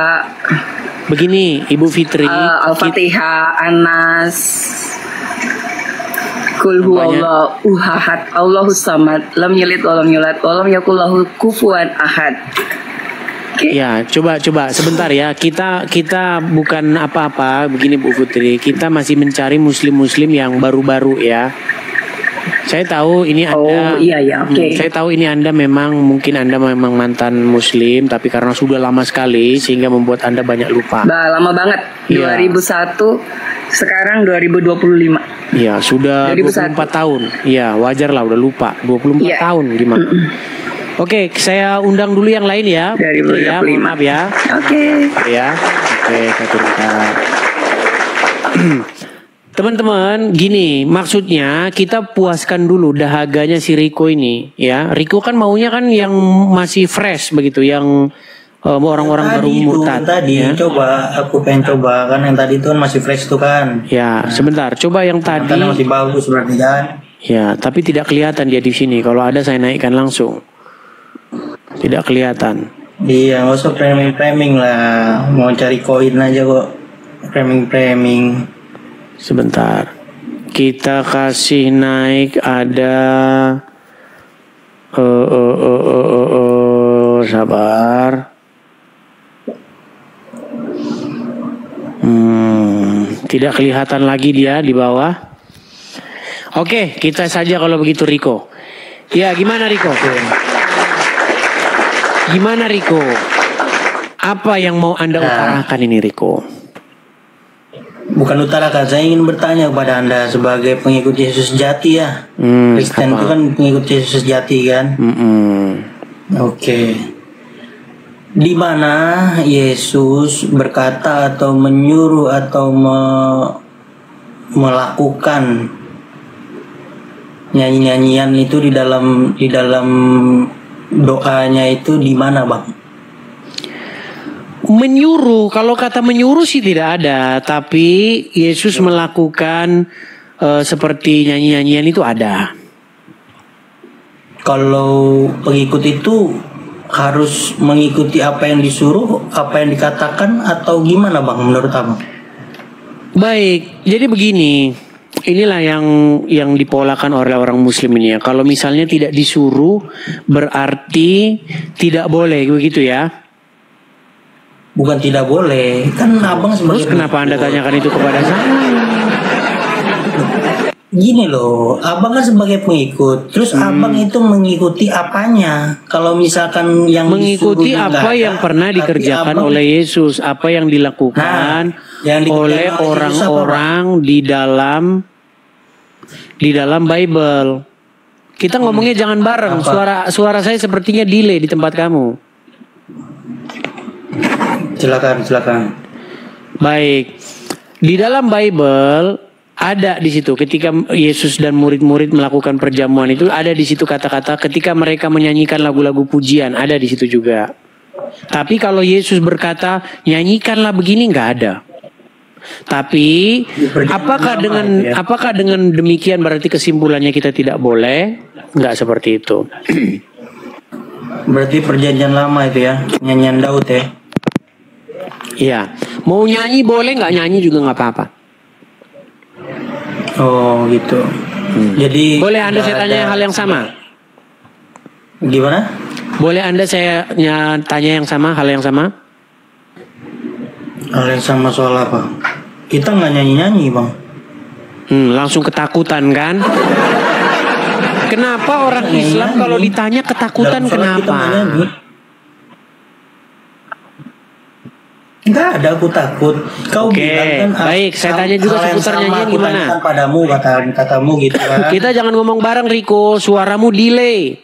begini, Ibu Fitri. Al-Fatihah, Anas, Kul huwallahu ahad, Allahus samad, lam yalid walam yulad, walam yakul lahu kufuwan ahad. Ya, coba sebentar ya. Kita bukan apa-apa begini Bu Putri. Kita masih mencari muslim-muslim yang baru-baru ya. Saya tahu ini Anda. Oh iya, oke. Saya tahu ini Anda mungkin Anda memang mantan muslim, tapi karena sudah lama sekali sehingga membuat Anda banyak lupa. Lama banget. Ya. 2001 sekarang 2025. Iya, sudah 2001. 24 tahun. Iya, wajar lah udah lupa. 24 tahun gimana? Oke, saya undang dulu yang lain ya. Dari ya, mohon maaf ya. Oke. Ya. Oke, saya turunkan. Teman-teman, gini, maksudnya kita puaskan dulu dahaganya si Riko ini, ya. Riko kan maunya kan yang masih fresh begitu, yang orang-orang baru murtad. Tadi coba, aku pengen coba kan yang tadi itu kan masih fresh tuh kan. Ya, sebentar, coba yang tadi. Masih bagus berarti kan. Ya, tapi tidak kelihatan dia di sini. Kalau ada saya naikkan langsung. Tidak kelihatan. Iya, nggak usah framing lah. Mau cari koin aja kok. Framing. Sebentar. Kita kasih naik ada sabar. Tidak kelihatan lagi dia di bawah. Oke, kita saja kalau begitu Riko. Ya, gimana Riko? Gimana Riko? Apa yang mau Anda utarakan ini Riko? Bukan utarakan, saya ingin bertanya kepada Anda sebagai pengikut Yesus sejati ya. Kristen itu kan pengikut Yesus sejati kan. Oke. Di mana Yesus berkata atau menyuruh atau melakukan nyanyi-nyanyian itu di dalam doanya itu di mana, Bang? Menyuruh, kalau kata menyuruh sih tidak ada, tapi Yesus melakukan seperti nyanyi-nyanyian itu ada. Kalau pengikut itu harus mengikuti apa yang disuruh, apa yang dikatakan, atau gimana Bang menurut Abang? Baik, jadi begini, inilah yang dipolakan oleh orang Muslim ini ya. Kalau misalnya tidak disuruh berarti tidak boleh, begitu ya? Bukan tidak boleh, kan Abang sebagai Terus kenapa Anda tanyakan itu kepada saya? Gini loh, Abang kan sebagai pengikut, terus Abang itu mengikuti apanya? Kalau misalkan yang mengikuti apa yang pernah dikerjakan oleh Yesus, apa yang dilakukan oleh orang-orang di dalam Bible. Kita ngomongnya jangan bareng. Suara saya sepertinya delay di tempat kamu. Silakan. Baik. Di dalam Bible ada di situ ketika Yesus dan murid-murid melakukan perjamuan itu, ada di situ kata-kata ketika mereka menyanyikan lagu-lagu pujian, ada di situ juga. Tapi kalau Yesus berkata nyanyikanlah begini, nggak ada. Tapi apakah dengan demikian berarti kesimpulannya kita tidak boleh? Nggak seperti itu. Berarti perjanjian lama itu ya, nyanyian Daud ya. Iya, mau nyanyi boleh, nggak nyanyi juga nggak apa-apa. Oh gitu. Jadi boleh Anda saya tanya hal yang sama? Gimana? Boleh Anda saya tanya yang sama, hal yang sama? Hal yang sama soal apa? Kita nggak nyanyi-nyanyi Bang. Langsung ketakutan kan? Kenapa orang Islam kalau ditanya ketakutan kenapa? Enggak ada, aku takut. Kau bilang kan. Baik, saya tanya juga seputar nyanyian gimana? Padamu katamu gitu kan. Kita jangan ngomong bareng Riko, suaramu delay.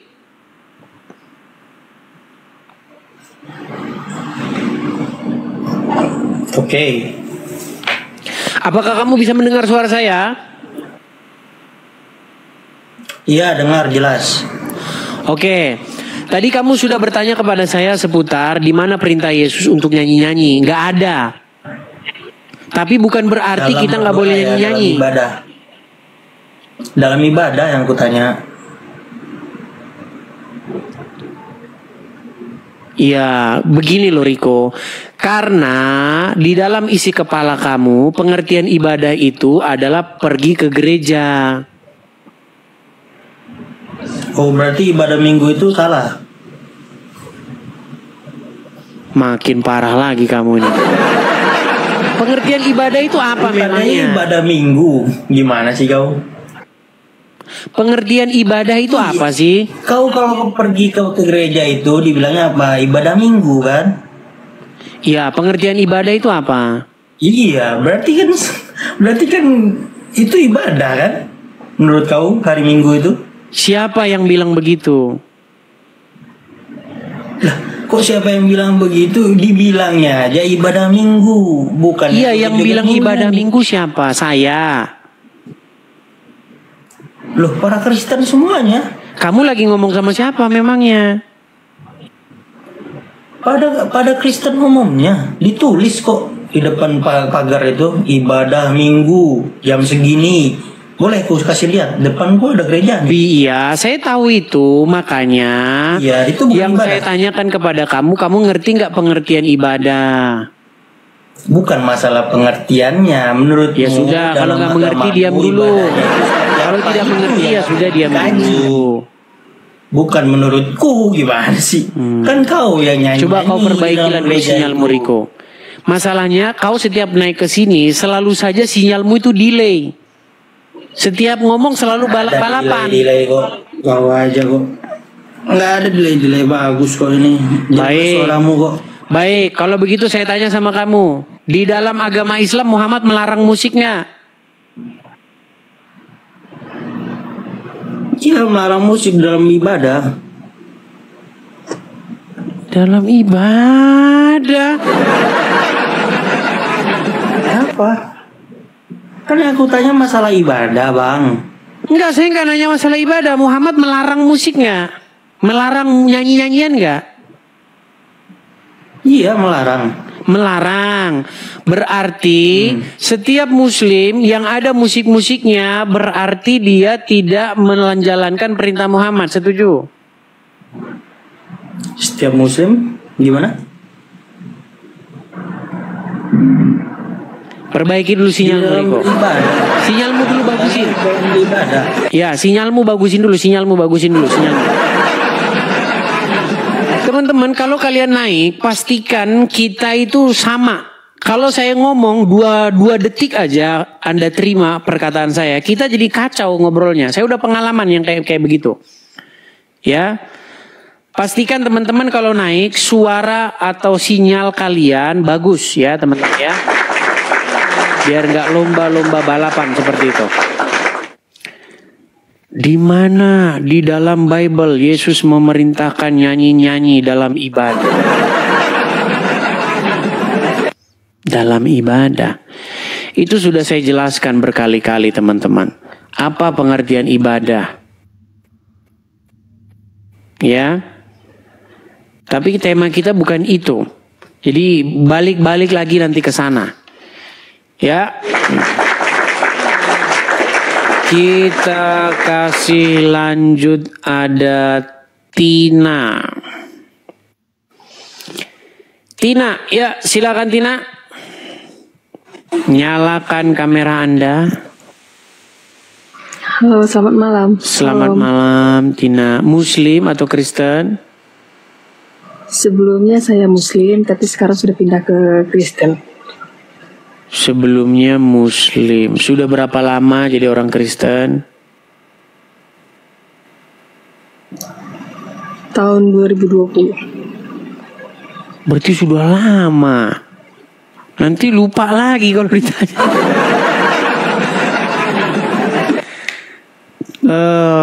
Oke. Apakah kamu bisa mendengar suara saya? Iya, dengar jelas. Oke. Tadi kamu sudah bertanya kepada saya seputar di mana perintah Yesus untuk nyanyi-nyanyi. Nggak ada. Tapi bukan berarti dalam kita nggak boleh nyanyi-nyanyi. Dalam ibadah yang kutanya. Iya, begini loh Riko. Karena di dalam isi kepala kamu pengertian ibadah itu adalah pergi ke gereja. Oh, berarti ibadah minggu itu salah. Makin parah lagi kamu ini. Pengertian ibadah itu apa memangnya? Ibadah minggu. Gimana sih kau? Pengertian ibadah itu apa sih? Kau kalau pergi ke gereja itu dibilangnya apa? Ibadah minggu kan? Iya, pengertian ibadah itu apa? Iya, berarti kan itu ibadah kan? Menurut kau hari Minggu itu? Siapa yang bilang begitu? Lah, kok siapa yang bilang begitu? Dibilangnya aja ibadah Minggu, bukan? Iya, yang bilang ibadah Minggu siapa? Saya. Loh, para Kristen semuanya. Kamu lagi ngomong sama siapa memangnya? Pada Kristen umumnya ditulis kok di depan pagar itu ibadah Minggu jam segini. Boleh aku kasih lihat depan gua ada gereja. Iya, saya tahu itu, makanya ya, itu yang ibadah. Saya tanyakan kepada kamu ngerti nggak pengertian ibadah? Bukan masalah pengertiannya, menurut ya sudah, kalau nggak mengerti diam dulu. Kalau tidak mengerti ya sudah diam dulu. Bukan menurutku, gimana sih? Kan kau yang nyanyi. Coba kau perbaikilah dulu sinyalmu Riko. Masalahnya kau setiap naik ke sini selalu saja sinyalmu itu delay. Setiap ngomong selalu balap-balapan. Delay kok. Kau aja kok. Nggak ada delay bagus kok ini. Baik. Suaramu kok. Baik, kalau begitu saya tanya sama kamu. Di dalam agama Islam Muhammad melarang musik nggak? Iya, melarang musik dalam ibadah. Dalam ibadah. Apa? Kan aku tanya masalah ibadah, Bang. Enggak, saya nggak nanya masalah ibadah. Muhammad melarang musik nggak? Melarang nyanyi-nyanyian nggak? Iya, melarang. Melarang. Berarti setiap muslim yang ada musik-musiknya berarti dia tidak menjalankan perintah Muhammad. Setuju? Setiap muslim gimana? Perbaiki dulu sinyalmu, Riko. Sinyalmu dulu bagusin. Ya, sinyalmu bagusin dulu. Teman-teman, kalau kalian naik, pastikan kita itu sama. Kalau saya ngomong 2 detik aja Anda terima perkataan saya, kita jadi kacau ngobrolnya. Saya udah pengalaman yang kayak begitu. Ya. Pastikan teman-teman kalau naik suara atau sinyal kalian bagus ya, teman-teman ya. Biar nggak lomba-lomba balapan seperti itu. Di mana di dalam Bible Yesus memerintahkan nyanyi-nyanyi dalam ibadah? Dalam ibadah. Itu sudah saya jelaskan berkali-kali teman-teman. Apa pengertian ibadah? Ya. Tapi tema kita bukan itu. Jadi balik-balik lagi nanti ke sana. Ya. Kita kasih lanjut, ada Tina. Tina, ya silakan Tina. Nyalakan kamera Anda. Halo, selamat malam. Selamat malam Tina. Muslim atau Kristen? Sebelumnya saya Muslim, tapi sekarang sudah pindah ke Kristen. Sebelumnya Muslim. Sudah berapa lama jadi orang Kristen? Tahun 2020. Berarti sudah lama. Nanti lupa lagi kalau ditanya.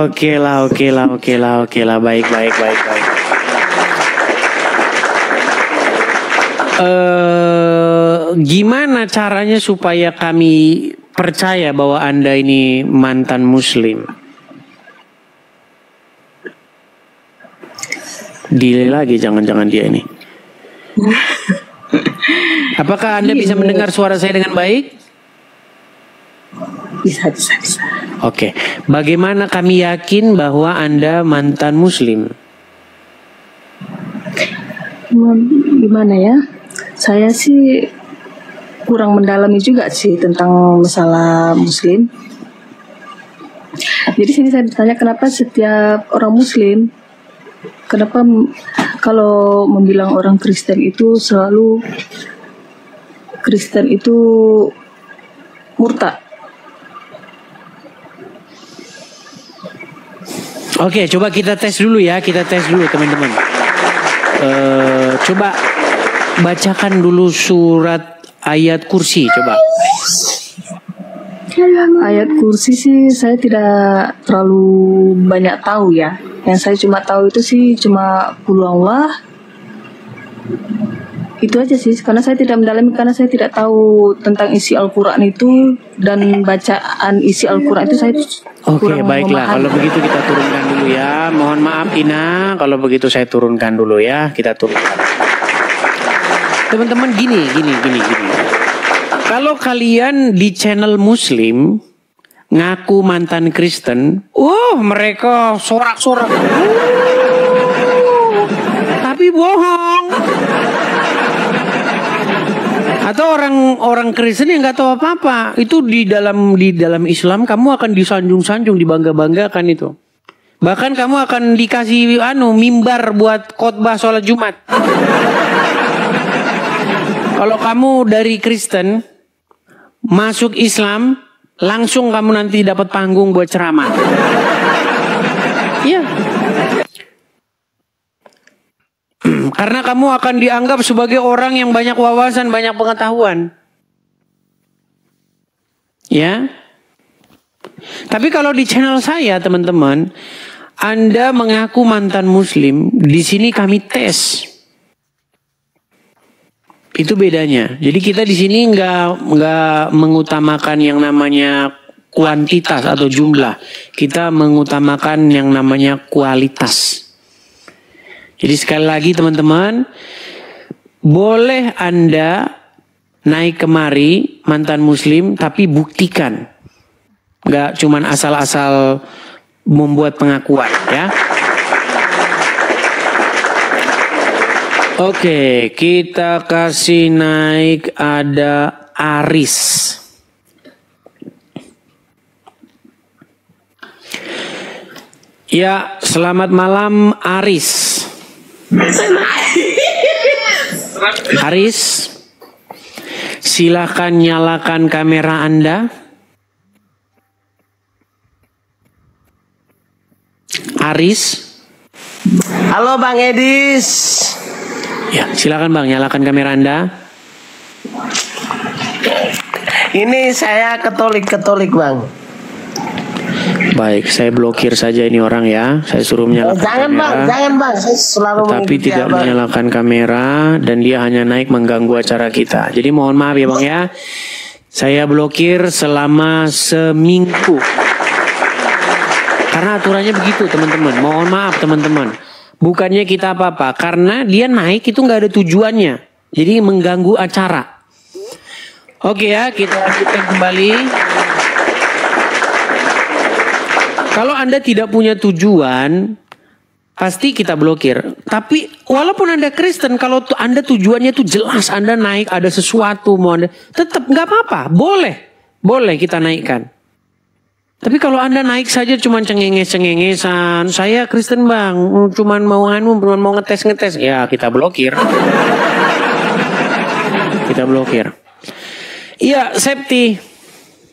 Oke lah. Baik. Gimana caranya supaya kami percaya bahwa Anda ini mantan Muslim? Delay lagi, jangan-jangan dia ini. Apakah Anda bisa mendengar suara saya dengan baik? Bisa. Oke. Bagaimana kami yakin bahwa Anda mantan Muslim? Gimana ya? Saya sih kurang mendalami juga sih tentang masalah Muslim. Jadi sini saya bertanya kenapa setiap orang Muslim, kenapa kalau membilang orang Kristen itu selalu Kristen itu murtad. Oke, coba kita tes dulu ya, teman-teman. Coba bacakan dulu surat ayat kursi, coba. Ayat kursi sih saya tidak terlalu banyak tahu ya. Yang saya cuma tahu itu sih cuma qul Allah. Itu aja sih, karena saya tidak mendalami, karena saya tidak tahu tentang isi Al-Quran itu dan bacaan isi Al-Quran itu saya Oke, baiklah. Kalau begitu kita turunkan dulu ya. Mohon maaf Ina, kalau begitu saya turunkan dulu ya. Kita turunkan. Teman-teman gini. Kalau kalian di channel Muslim ngaku mantan Kristen, mereka sorak-sorak. Tapi bohong. Atau orang Kristen yang nggak tahu apa-apa, itu di dalam Islam kamu akan disanjung-sanjung, dibangga-banggakan itu. Bahkan kamu akan dikasih mimbar buat khotbah sholat Jumat. Kalau kamu dari Kristen masuk Islam, langsung kamu nanti dapat panggung buat ceramah. Iya. Karena kamu akan dianggap sebagai orang yang banyak wawasan, banyak pengetahuan. Ya. Tapi kalau di channel saya, teman-teman, Anda mengaku mantan Muslim, di sini kami tes. Itu bedanya. Jadi kita di sini nggak mengutamakan yang namanya kuantitas atau jumlah. Kita mengutamakan yang namanya kualitas. Jadi sekali lagi teman-teman, boleh Anda naik kemari mantan Muslim, tapi buktikan. Nggak cuman asal-asal membuat pengakuan, ya. Oke, kita kasih naik ada Aris. Ya, selamat malam Aris. Aris, silakan nyalakan kamera Anda. Aris. Halo Bang Edis. Ya, silakan Bang, nyalakan kamera Anda. Ini saya Katolik Bang. Baik, saya blokir saja ini orang ya. Saya suruh menyalakan kamera. Jangan Bang, saya selalu tapi tidak Abang. menyalakan kamera dan dia hanya naik mengganggu acara kita. Jadi mohon maaf ya Bang ya. Saya blokir selama seminggu. Karena aturannya begitu teman-teman. Mohon maaf teman-teman. Bukannya kita apa-apa. Karena dia naik itu nggak ada tujuannya. Jadi mengganggu acara. Oke ya, kita lanjutkan kembali. Kalau Anda tidak punya tujuan, pasti kita blokir. Tapi walaupun Anda Kristen, kalau Anda tujuannya itu jelas, Anda naik ada sesuatu mau Anda, tetap nggak apa-apa, boleh kita naikkan. Tapi kalau Anda naik saja cuma cengengesan, saya Kristen Bang, cuma mau ngetes, ya kita blokir. Kita blokir. Iya, Septi,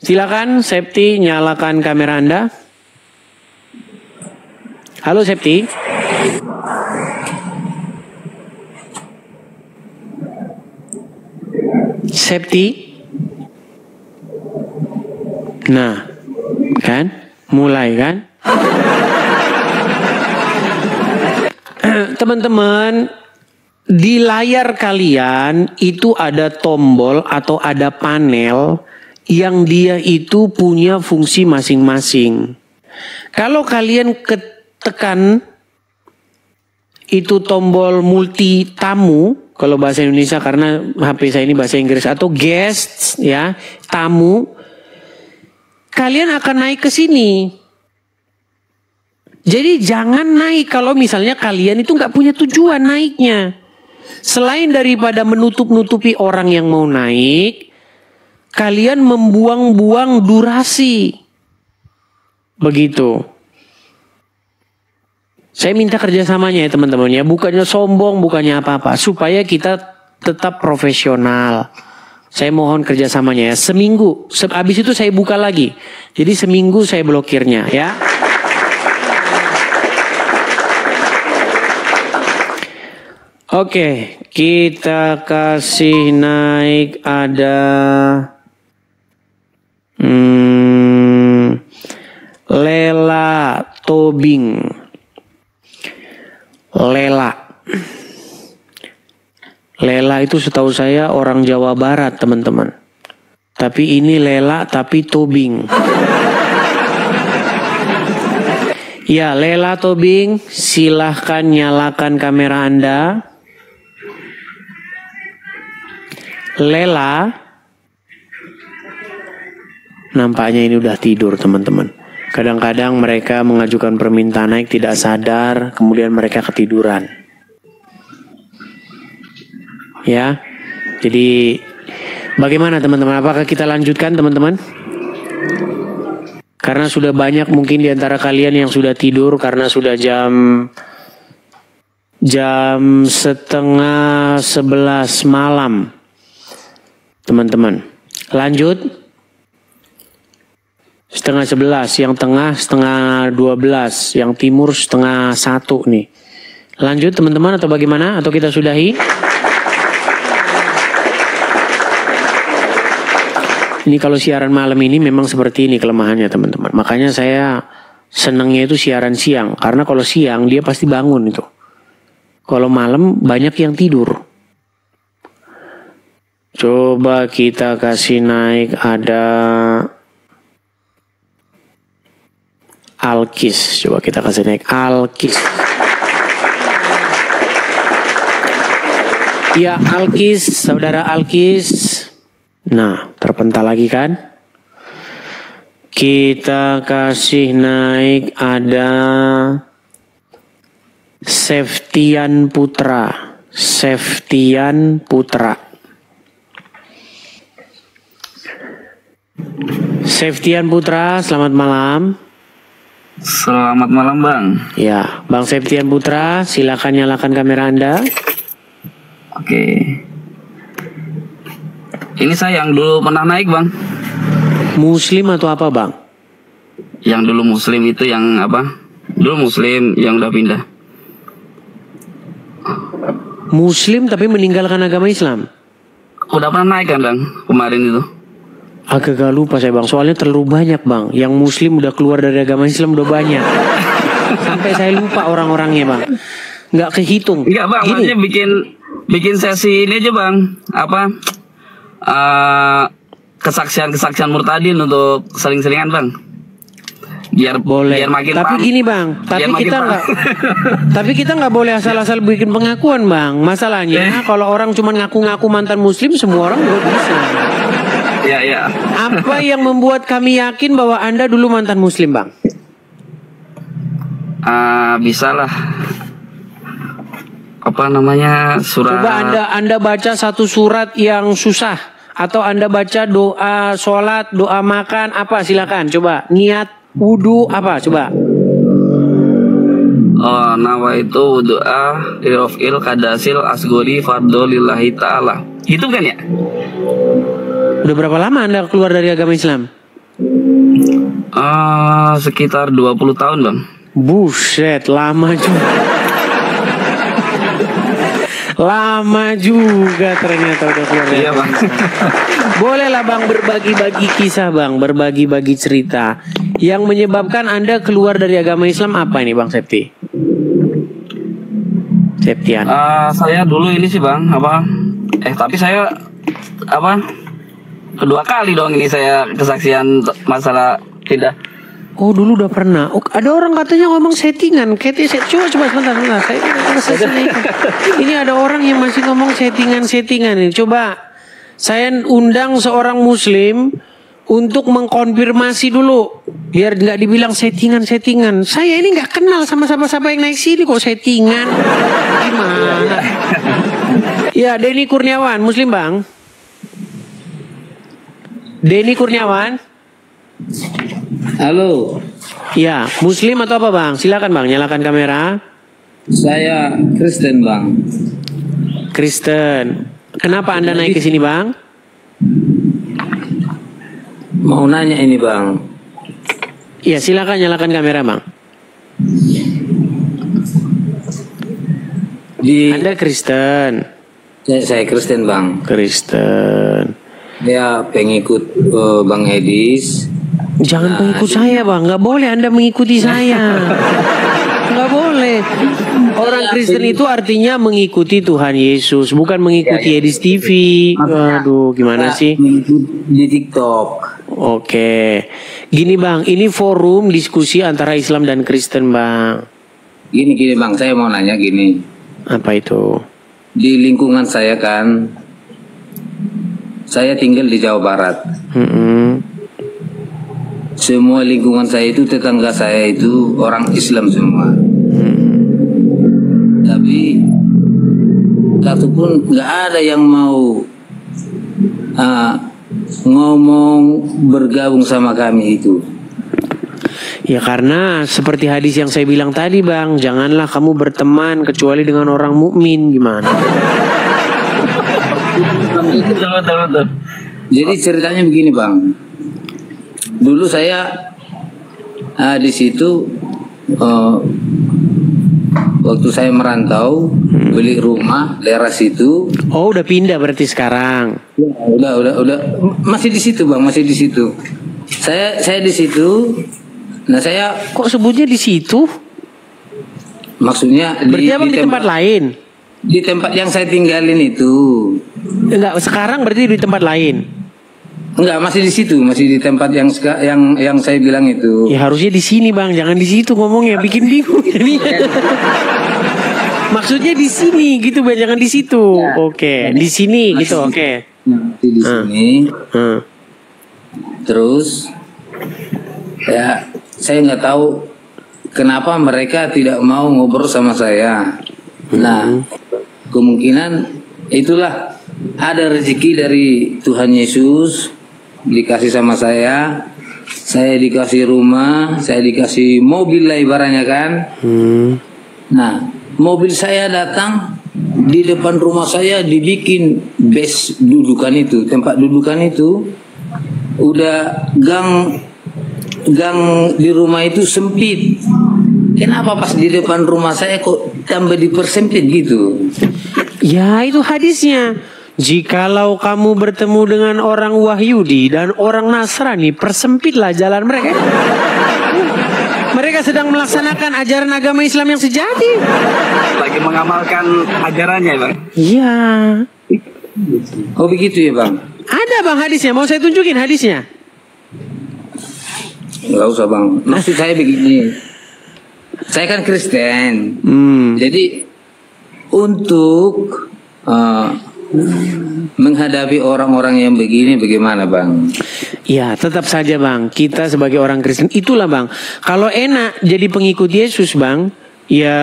silakan Septi nyalakan kamera Anda. Halo Septi. Septi. Nah, kan? Mulai kan? Teman-teman, di layar kalian itu ada tombol atau ada panel yang dia itu punya fungsi masing-masing. Kalau kalian tekan itu tombol multi tamu, kalau bahasa Indonesia karena HP saya ini bahasa Inggris, atau guests ya, tamu, kalian akan naik ke sini. Jadi jangan naik kalau misalnya kalian itu nggak punya tujuan naiknya. Selain daripada menutup-nutupi orang yang mau naik, kalian membuang-buang durasi. Begitu. Saya minta kerjasamanya ya teman-teman ya. Bukannya sombong, bukannya apa-apa. Supaya kita tetap profesional. Saya mohon kerjasamanya ya. Seminggu. Habis itu saya buka lagi. Jadi seminggu saya blokirnya ya. Oke. Kita kasih naik ada... Lela Tobing. Lela itu setahu saya orang Jawa Barat teman-teman. Tapi ini Lela tapi Tobing. Ya, Lela Tobing, silahkan nyalakan kamera Anda. Lela, nampaknya ini udah tidur teman-teman. Kadang-kadang mereka mengajukan permintaan naik tidak sadar, kemudian mereka ketiduran. Ya, jadi bagaimana teman-teman? Apakah kita lanjutkan teman-teman? Karena sudah banyak mungkin di antara kalian yang sudah tidur karena sudah jam 10:30 malam. teman-teman. Lanjut. 10:30, yang tengah 10:12, yang timur 12:30 nih. Lanjut teman-teman atau bagaimana? Atau kita sudahi? Ini kalau siaran malam ini memang seperti ini kelemahannya teman-teman. Makanya saya senangnya itu siaran siang. Karena kalau siang dia pasti bangun itu. Kalau malam banyak yang tidur. Coba kita kasih naik ada Alkis. Coba kita kasih naik Alkis. Ya Alkis, saudara Alkis. Nah, terpental lagi kan? Kita kasih naik ada Septian Putra. Septian Putra. Septian Putra, selamat malam. Selamat malam Bang. Ya, Bang Septian Putra, silakan nyalakan kamera Anda. Oke. Ini saya yang dulu pernah naik Bang. Muslim atau apa Bang? Yang dulu Muslim itu yang apa? Dulu Muslim yang udah pindah. Muslim tapi meninggalkan agama Islam? Udah pernah naik kan Bang kemarin itu? Agak lupa saya Bang, soalnya terlalu banyak Bang. Yang Muslim udah keluar dari agama Islam udah banyak. Sampai saya lupa orang-orangnya Bang. Nggak kehitung. Enggak Bang, maksudnya bikin sesi ini aja Bang. Apa? Kesaksian murtadin untuk sering-seringan Bang. Biar boleh. Biar makin tapi paham. gini Bang, tapi kita nggak boleh asal-asal bikin pengakuan Bang. Masalahnya kalau orang cuma ngaku-ngaku mantan Muslim, semua orang juga bisa. Ya. Apa yang membuat kami yakin bahwa Anda dulu mantan Muslim Bang? Bisalah. Apa namanya surat? Coba Anda baca satu surat yang susah, atau Anda baca doa sholat, doa makan apa? Silakan. Coba niat wudu apa? Coba. Nawa itu doa lirofil kadasil asgori fardo lillahi ta'ala. Gitu kan ya? Udah berapa lama Anda keluar dari agama Islam? Sekitar 20 tahun Bang. Buset, lama juga. Lama juga ternyata udah keluar dari agama Islam. Bolehlah Bang berbagi-bagi kisah Bang, berbagi-bagi cerita. Yang menyebabkan Anda keluar dari agama Islam apa ini Bang Septi? Septian. Saya dulu ini sih Bang, tapi saya kedua kali dong ini saya kesaksian masalah tidak. Oh dulu udah pernah. Ada orang katanya ngomong settingan. Coba sebentar. Ini ada orang yang masih ngomong settingan ini. Coba saya undang seorang Muslim untuk mengkonfirmasi dulu, biar nggak dibilang settingan. Saya ini nggak kenal sama siapa yang naik sini kok settingan. Gimana? Ya Denny Kurniawan, Muslim Bang. Denny Kurniawan. Halo. Ya, Muslim atau apa Bang? Silakan Bang, nyalakan kamera. Saya Kristen Bang. Kristen. Kenapa Anda naik ke sini Bang? Mau nanya ini Bang. Ya silakan nyalakan kamera Bang. Anda Kristen. Saya Kristen Bang. Kristen. Dia pengikut Bang Edis. Jangan pengikut saya Bang, nggak boleh Anda mengikuti saya. Nggak boleh. Orang Kristen itu artinya mengikuti Tuhan Yesus, bukan mengikuti Edis TV. Aduh, gimana sih? Di TikTok. Oke. Gini Bang, ini forum diskusi antara Islam dan Kristen Bang. Gini Bang, saya mau nanya gini. Apa itu? Di lingkungan saya kan, saya tinggal di Jawa Barat. Semua lingkungan saya itu, tetangga saya itu orang Islam semua. Tapi satu pun nggak ada yang mau ngomong bergabung sama kami itu. Ya karena seperti hadis yang saya bilang tadi Bang, janganlah kamu berteman kecuali dengan orang mukmin. Gimana? Betul. Jadi ceritanya begini bang. Dulu saya di situ waktu saya merantau beli rumah daerah situ. Oh udah pindah berarti sekarang? Ya, udah masih di situ bang, masih di situ. Saya di situ. Nah saya kok sebutnya di situ? Maksudnya berarti abang di tempat lain? Di tempat yang saya tinggalin itu. Enggak, sekarang berarti di tempat lain? Enggak, masih di situ, masih di tempat yang saya bilang itu. Ya harusnya di sini bang, jangan di situ ngomongnya, bikin bingung. Maksudnya di sini gitu bang, jangan di situ. Oke, di sini gitu, oke. Di sini. Terus ya saya nggak tahu kenapa mereka tidak mau ngobrol sama saya. Nah, kemungkinan itulah ada rezeki dari Tuhan Yesus dikasih sama saya dikasih rumah, saya dikasih mobil lah ibaratnya kan. Nah, mobil saya datang di depan rumah saya dibikin base dudukan itu, tempat dudukan itu udah gang di rumah itu sempit. Kenapa pas di depan rumah saya kok tambah dipersempit gitu? Ya itu hadisnya. Jikalau kamu bertemu dengan orang Wahyudi dan orang Nasrani, persempitlah jalan mereka. Mereka sedang melaksanakan ajaran agama Islam yang sejati. Lagi mengamalkan ajarannya bang. Iya. Oh begitu ya bang? Ada bang hadisnya, mau saya tunjukin hadisnya? Enggak usah bang. Maksud saya begini. Saya kan Kristen. Jadi untuk menghadapi orang-orang yang begini bagaimana bang? Ya tetap saja bang, kita sebagai orang Kristen itulah bang. Kalau enak jadi pengikut Yesus bang, ya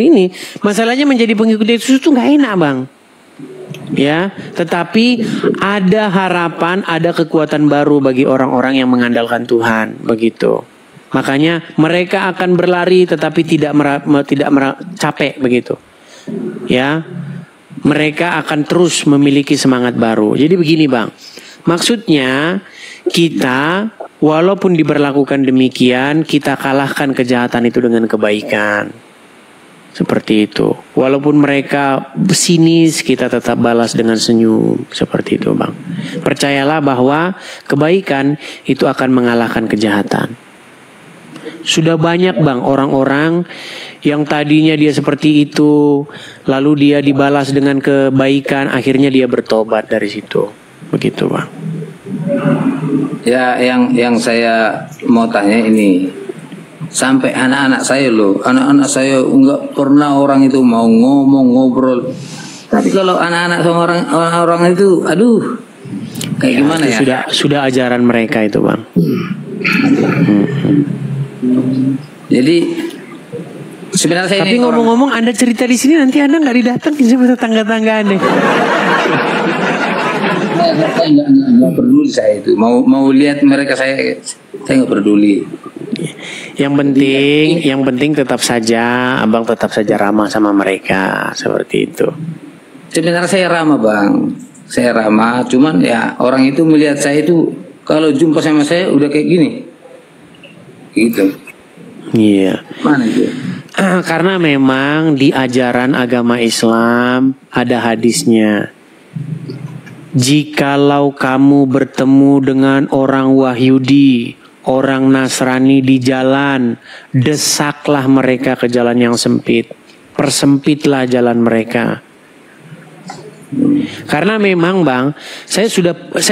ini masalahnya menjadi pengikut Yesus itu nggak enak bang. Ya, tetapi ada harapan, ada kekuatan baru bagi orang-orang yang mengandalkan Tuhan, begitu. Makanya mereka akan berlari tetapi tidak capek begitu. Ya. Mereka akan terus memiliki semangat baru. Jadi begini bang, maksudnya kita walaupun diberlakukan demikian, kita kalahkan kejahatan itu dengan kebaikan. Seperti itu. Walaupun mereka sinis, kita tetap balas dengan senyum. Seperti itu bang. Percayalah bahwa kebaikan itu akan mengalahkan kejahatan. Sudah banyak bang orang-orang yang tadinya dia seperti itu, lalu dia dibalas dengan kebaikan, akhirnya dia bertobat dari situ. Begitu bang. Ya yang saya mau tanya ini, sampai anak-anak saya loh, anak-anak saya enggak pernah orang itu mau ngobrol. Tapi kalau anak-anak sama orang itu, aduh, kayak ya, gimana ya? Sudah ajaran mereka itu bang. Jadi sebenarnya saya. Tapi ngomong-ngomong, Anda cerita di sini nanti Anda nggak didatengin sama tetangga-tangga Anda. Nggak peduli saya itu. Mau lihat mereka saya nggak peduli. Yang penting tetap saja, abang tetap saja ramah sama mereka seperti itu. Sebenarnya saya ramah bang, saya ramah. Cuman ya orang itu melihat saya itu kalau jumpa sama saya udah kayak gini, gitu. Iya. Mana itu? Karena memang di ajaran agama Islam ada hadisnya. Jikalau kamu bertemu dengan orang Wahyudi, orang Nasrani di jalan, desaklah mereka ke jalan yang sempit. Persempitlah jalan mereka. Karena memang bang, saya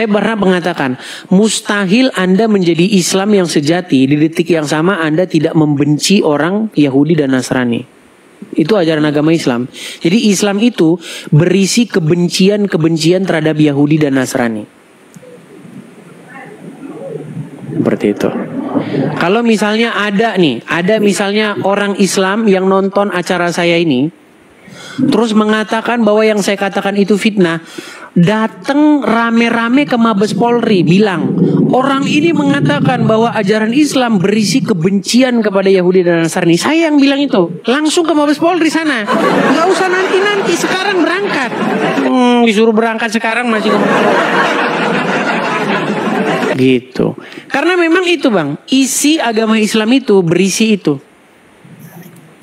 pernah mengatakan mustahil Anda menjadi Islam yang sejati di detik yang sama Anda tidak membenci orang Yahudi dan Nasrani. Itu ajaran agama Islam. Jadi Islam itu berisi kebencian terhadap Yahudi dan Nasrani. Seperti itu. Kalau misalnya ada misalnya orang Islam yang nonton acara saya ini, terus mengatakan bahwa yang saya katakan itu fitnah, datang rame-rame ke Mabes Polri bilang orang ini mengatakan bahwa ajaran Islam berisi kebencian kepada Yahudi dan Nasrani. Saya yang bilang itu. Langsung ke Mabes Polri sana. Nggak usah nanti-nanti, sekarang berangkat. Disuruh berangkat sekarang masih ke Mabes Polri. Gitu. Karena memang itu Bang, isi agama Islam itu berisi itu.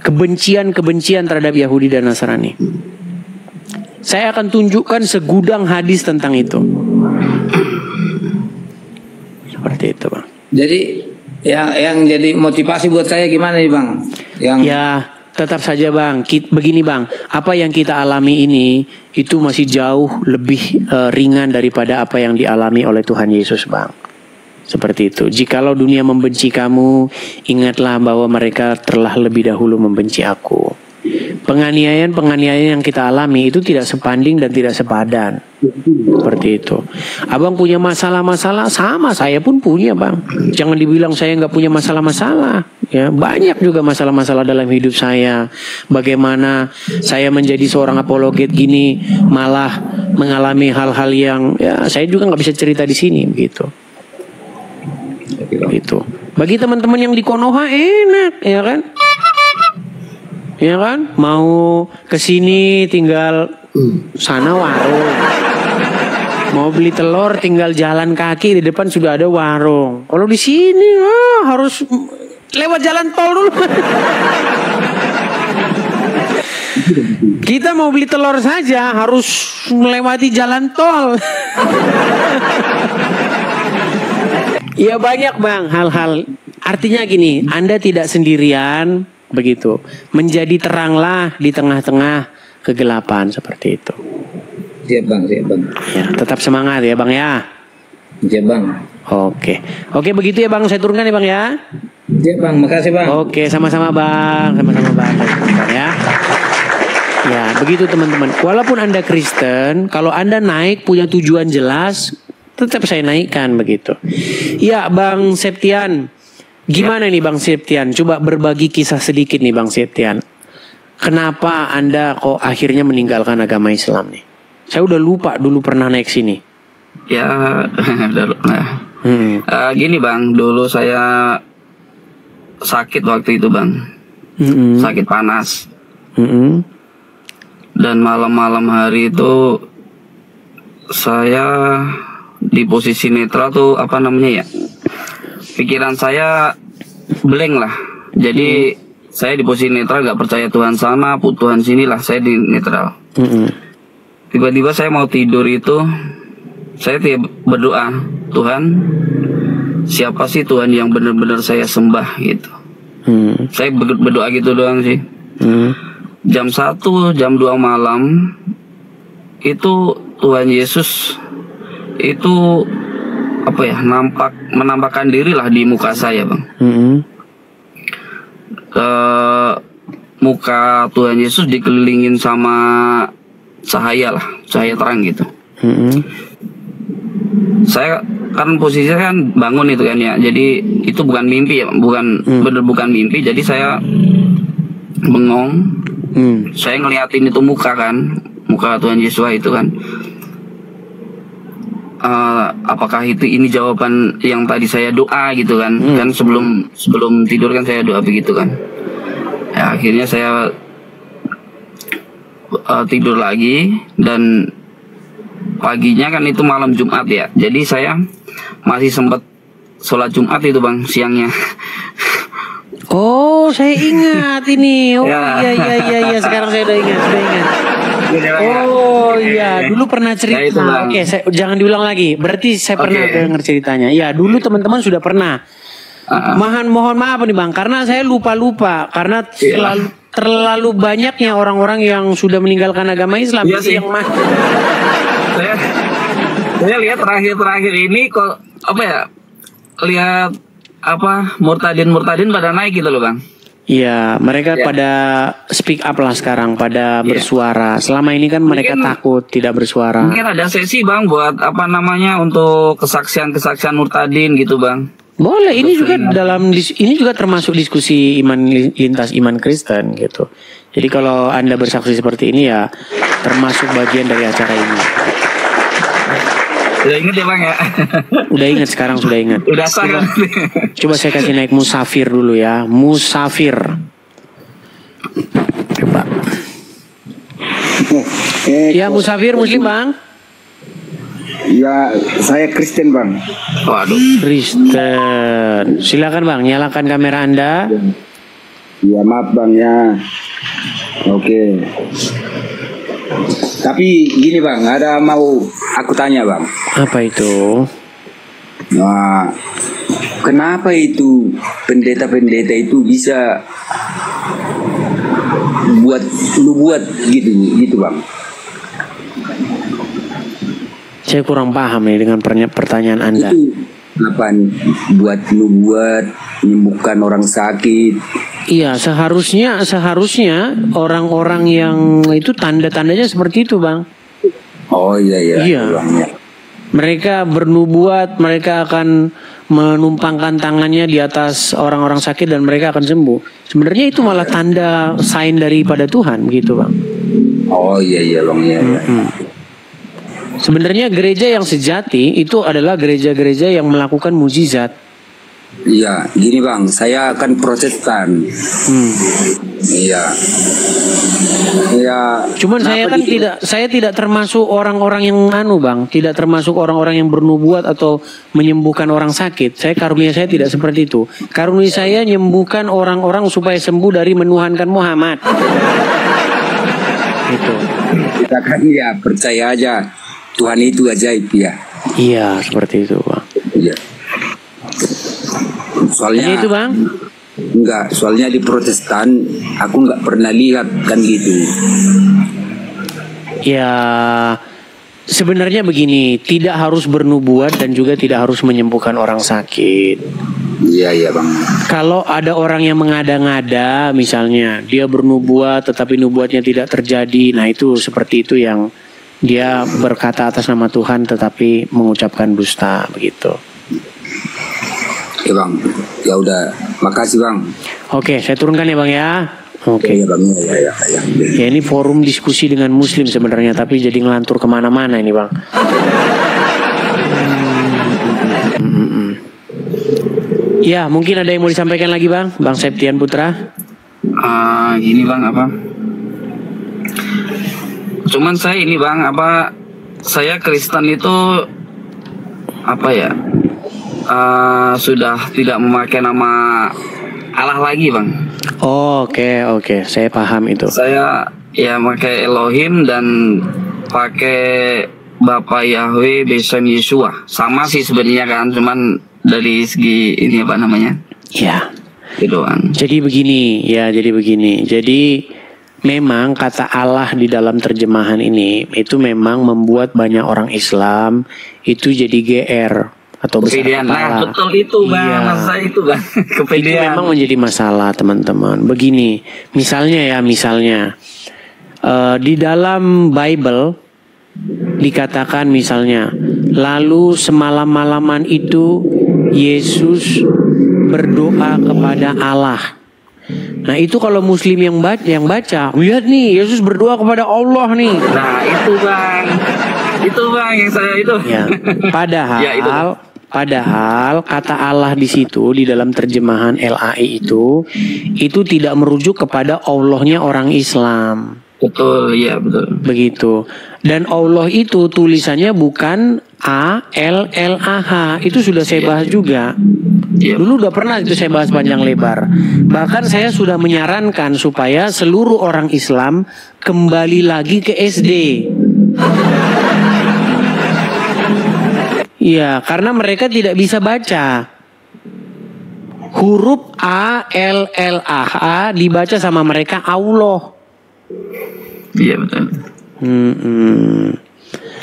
Kebencian-kebencian terhadap Yahudi dan Nasrani. Saya akan tunjukkan segudang hadis tentang itu. Seperti itu Bang. Jadi yang jadi motivasi buat saya gimana nih Bang? Ya tetap saja Bang, begini Bang, apa yang kita alami ini itu masih jauh lebih ringan daripada apa yang dialami oleh Tuhan Yesus Bang. Seperti itu. Jikalau dunia membenci kamu, ingatlah bahwa mereka telah lebih dahulu membenci aku. Penganiayaan-penganiayaan yang kita alami itu tidak sebanding dan tidak sepadan. Seperti itu. Abang punya masalah-masalah, sama saya pun punya Bang. Jangan dibilang saya nggak punya masalah-masalah. Ya, banyak juga masalah-masalah dalam hidup saya. Bagaimana saya menjadi seorang apologet gini, malah mengalami hal-hal yang ya saya juga nggak bisa cerita di sini, gitu. Gitu. Bagi teman-teman yang di Konoha enak, ya kan? Ya kan? Mau kesini tinggal sana warung. Mau beli telur tinggal jalan kaki, di depan sudah ada warung. Kalau di sini harus lewat jalan tol dulu. Kita mau beli telur saja harus melewati jalan tol. Ya banyak Bang hal-hal. Artinya gini, Anda tidak sendirian. Begitu, menjadi teranglah di tengah-tengah kegelapan, seperti itu. Siap Bang, siap Bang. Ya, tetap semangat ya Bang ya. Siap Bang. Oke begitu ya Bang, saya turunkan ya Bang ya. Siap Bang, makasih Bang. Oke, sama-sama Bang, saya turunkan ya. Ya, begitu teman-teman. Walaupun Anda Kristen, kalau Anda naik punya tujuan jelas, tetap saya naikkan begitu. Ya Bang Septian. Gimana nih Bang Septian? Coba berbagi kisah sedikit nih Bang Septian. Kenapa Anda kok akhirnya meninggalkan agama Islam nih? Saya udah lupa dulu pernah naik sini. Ya, gini Bang, dulu saya sakit waktu itu Bang. Sakit panas. Dan malam-malam hari itu saya di posisi netral tuh apa namanya ya? Pikiran saya blank lah. Jadi saya di posisi netral, gak percaya Tuhan sana, Tuhan sini lah, saya di netral. Tiba-tiba saya mau tidur itu, saya berdoa, Tuhan, siapa sih Tuhan yang benar-benar saya sembah gitu. Saya berdoa gitu doang sih. Jam 1, jam 2 malam itu Tuhan Yesus itu apa ya, menampakkan diri lah di muka saya Bang. Muka Tuhan Yesus dikelilingin sama cahaya lah, cahaya terang gitu. Saya kan posisinya kan bangun itu kan ya, jadi itu bukan mimpi ya, bukan mimpi. Jadi saya bengong, saya ngeliatin itu muka Tuhan Yesus itu kan. Apakah ini jawaban yang tadi saya doa gitu kan? Kan sebelum tidur kan saya doa begitu kan. Ya, akhirnya saya tidur lagi dan paginya kan itu malam Jumat ya. Jadi saya masih sempat sholat Jumat itu Bang siangnya. Oh, saya ingat ini. Oh iya, sekarang saya udah ingat. Oh iya, dulu pernah cerita. Ya, oke, jangan diulang lagi. Berarti saya pernah dengar ceritanya. Ya, dulu teman-teman sudah pernah. Mohon maaf nih Bang, karena saya lupa karena terlalu banyaknya orang-orang yang sudah meninggalkan agama Islam. Iya sih. Saya lihat terakhir ini kok apa ya? Lihat apa murtadin pada naik gitu loh Bang. Iya, mereka pada speak up lah sekarang, pada bersuara. Selama ini kan mereka takut tidak bersuara. Mungkin ada sesi Bang buat apa namanya untuk kesaksian murtadin gitu Bang. Boleh, ini juga ini juga termasuk diskusi lintas iman Kristen gitu. Jadi kalau Anda bersaksi seperti ini ya termasuk bagian dari acara ini. Udah inget ya bang ya? Udah ingat sekarang, sudah ingat. Udah sah kan? Coba saya kasih naik musafir dulu ya. Musafir. Coba. Ya musafir muslim bang. Ya, saya Kristen bang. Waduh. Kristen. Silakan bang, nyalakan kamera Anda. Ya maaf bang ya. Oke. Tapi gini bang, ada mau aku tanya bang. Apa itu? Nah, kenapa itu pendeta-pendeta itu bisa buat gitu bang? Saya kurang paham nih dengan pertanyaan Anda. Itu apa buat menyembuhkan orang sakit? Iya, seharusnya orang-orang yang itu tanda-tandanya seperti itu, Bang. Oh iya. Iya. Mereka bernubuat, mereka akan menumpangkan tangannya di atas orang-orang sakit dan mereka akan sembuh. Sebenarnya itu malah tanda sign daripada Tuhan, begitu, Bang. Oh iya Bang ya. Sebenarnya gereja yang sejati itu adalah gereja-gereja yang melakukan mukjizat. Iya, gini bang, saya kan Protestan. Iya. Cuman saya kan saya tidak termasuk orang-orang yang bang, tidak termasuk orang-orang yang bernubuat atau menyembuhkan orang sakit. Karunia saya tidak seperti itu. Karunia saya menyembuhkan orang-orang supaya sembuh dari menuhankan Muhammad. Itu. Kita kan ya percaya aja Tuhan itu ajaib ya. Iya, seperti itu bang. Iya. Soalnya itu bang? Enggak, soalnya di Protestan aku nggak pernah lihat kan gitu. Ya, sebenarnya begini, tidak harus bernubuat dan juga tidak harus menyembuhkan orang sakit. Iya bang. Kalau ada orang yang mengada-ngada, misalnya dia bernubuat tetapi nubuatnya tidak terjadi, nah itu seperti itu yang dia berkata atas nama Tuhan tetapi mengucapkan dusta begitu. Ya bang, ya udah, makasih bang. Oke, saya turunkan ya bang ya. Oke. Ya bang, ya. Ya ini forum diskusi dengan Muslim sebenarnya, tapi jadi ngelantur kemana-mana ini bang. Ya, mungkin ada yang mau disampaikan lagi bang, Bang Septian Putra. Gini bang apa? Cuman saya ini bang apa? Saya Kristen itu apa ya? Sudah tidak memakai nama Allah lagi bang. Oke, saya paham itu. Saya ya pakai Elohim dan pakai Bapak Yahweh Besan Yeshua. Sama sih sebenarnya kan, cuman dari segi ini apa namanya? Ya. Gitu kan. Jadi begini. Jadi memang kata Allah di dalam terjemahan ini itu memang membuat banyak orang Islam itu jadi GR atau besar kepala. Nah, betul itu bang, masa itu bang. Itu memang menjadi masalah teman-teman. Begini, misalnya di dalam Bible dikatakan misalnya, lalu semalam-malaman itu Yesus berdoa kepada Allah. Nah itu kalau Muslim yang baca, lihat nih Yesus berdoa kepada Allah nih. Nah itu bang yang saya itu. Ya, padahal. Ya, itu. Padahal kata Allah di situ di dalam terjemahan LAI itu tidak merujuk kepada Allahnya orang Islam. Betul, iya betul. Begitu. Dan Allah itu tulisannya bukan ALLAH. Itu sudah saya bahas juga. Dulu udah pernah itu saya bahas panjang lebar. Bahkan saya sudah menyarankan supaya seluruh orang Islam kembali lagi ke SD. Iya, karena mereka tidak bisa baca. Huruf ALLAH dibaca sama mereka Allah. Iya betul.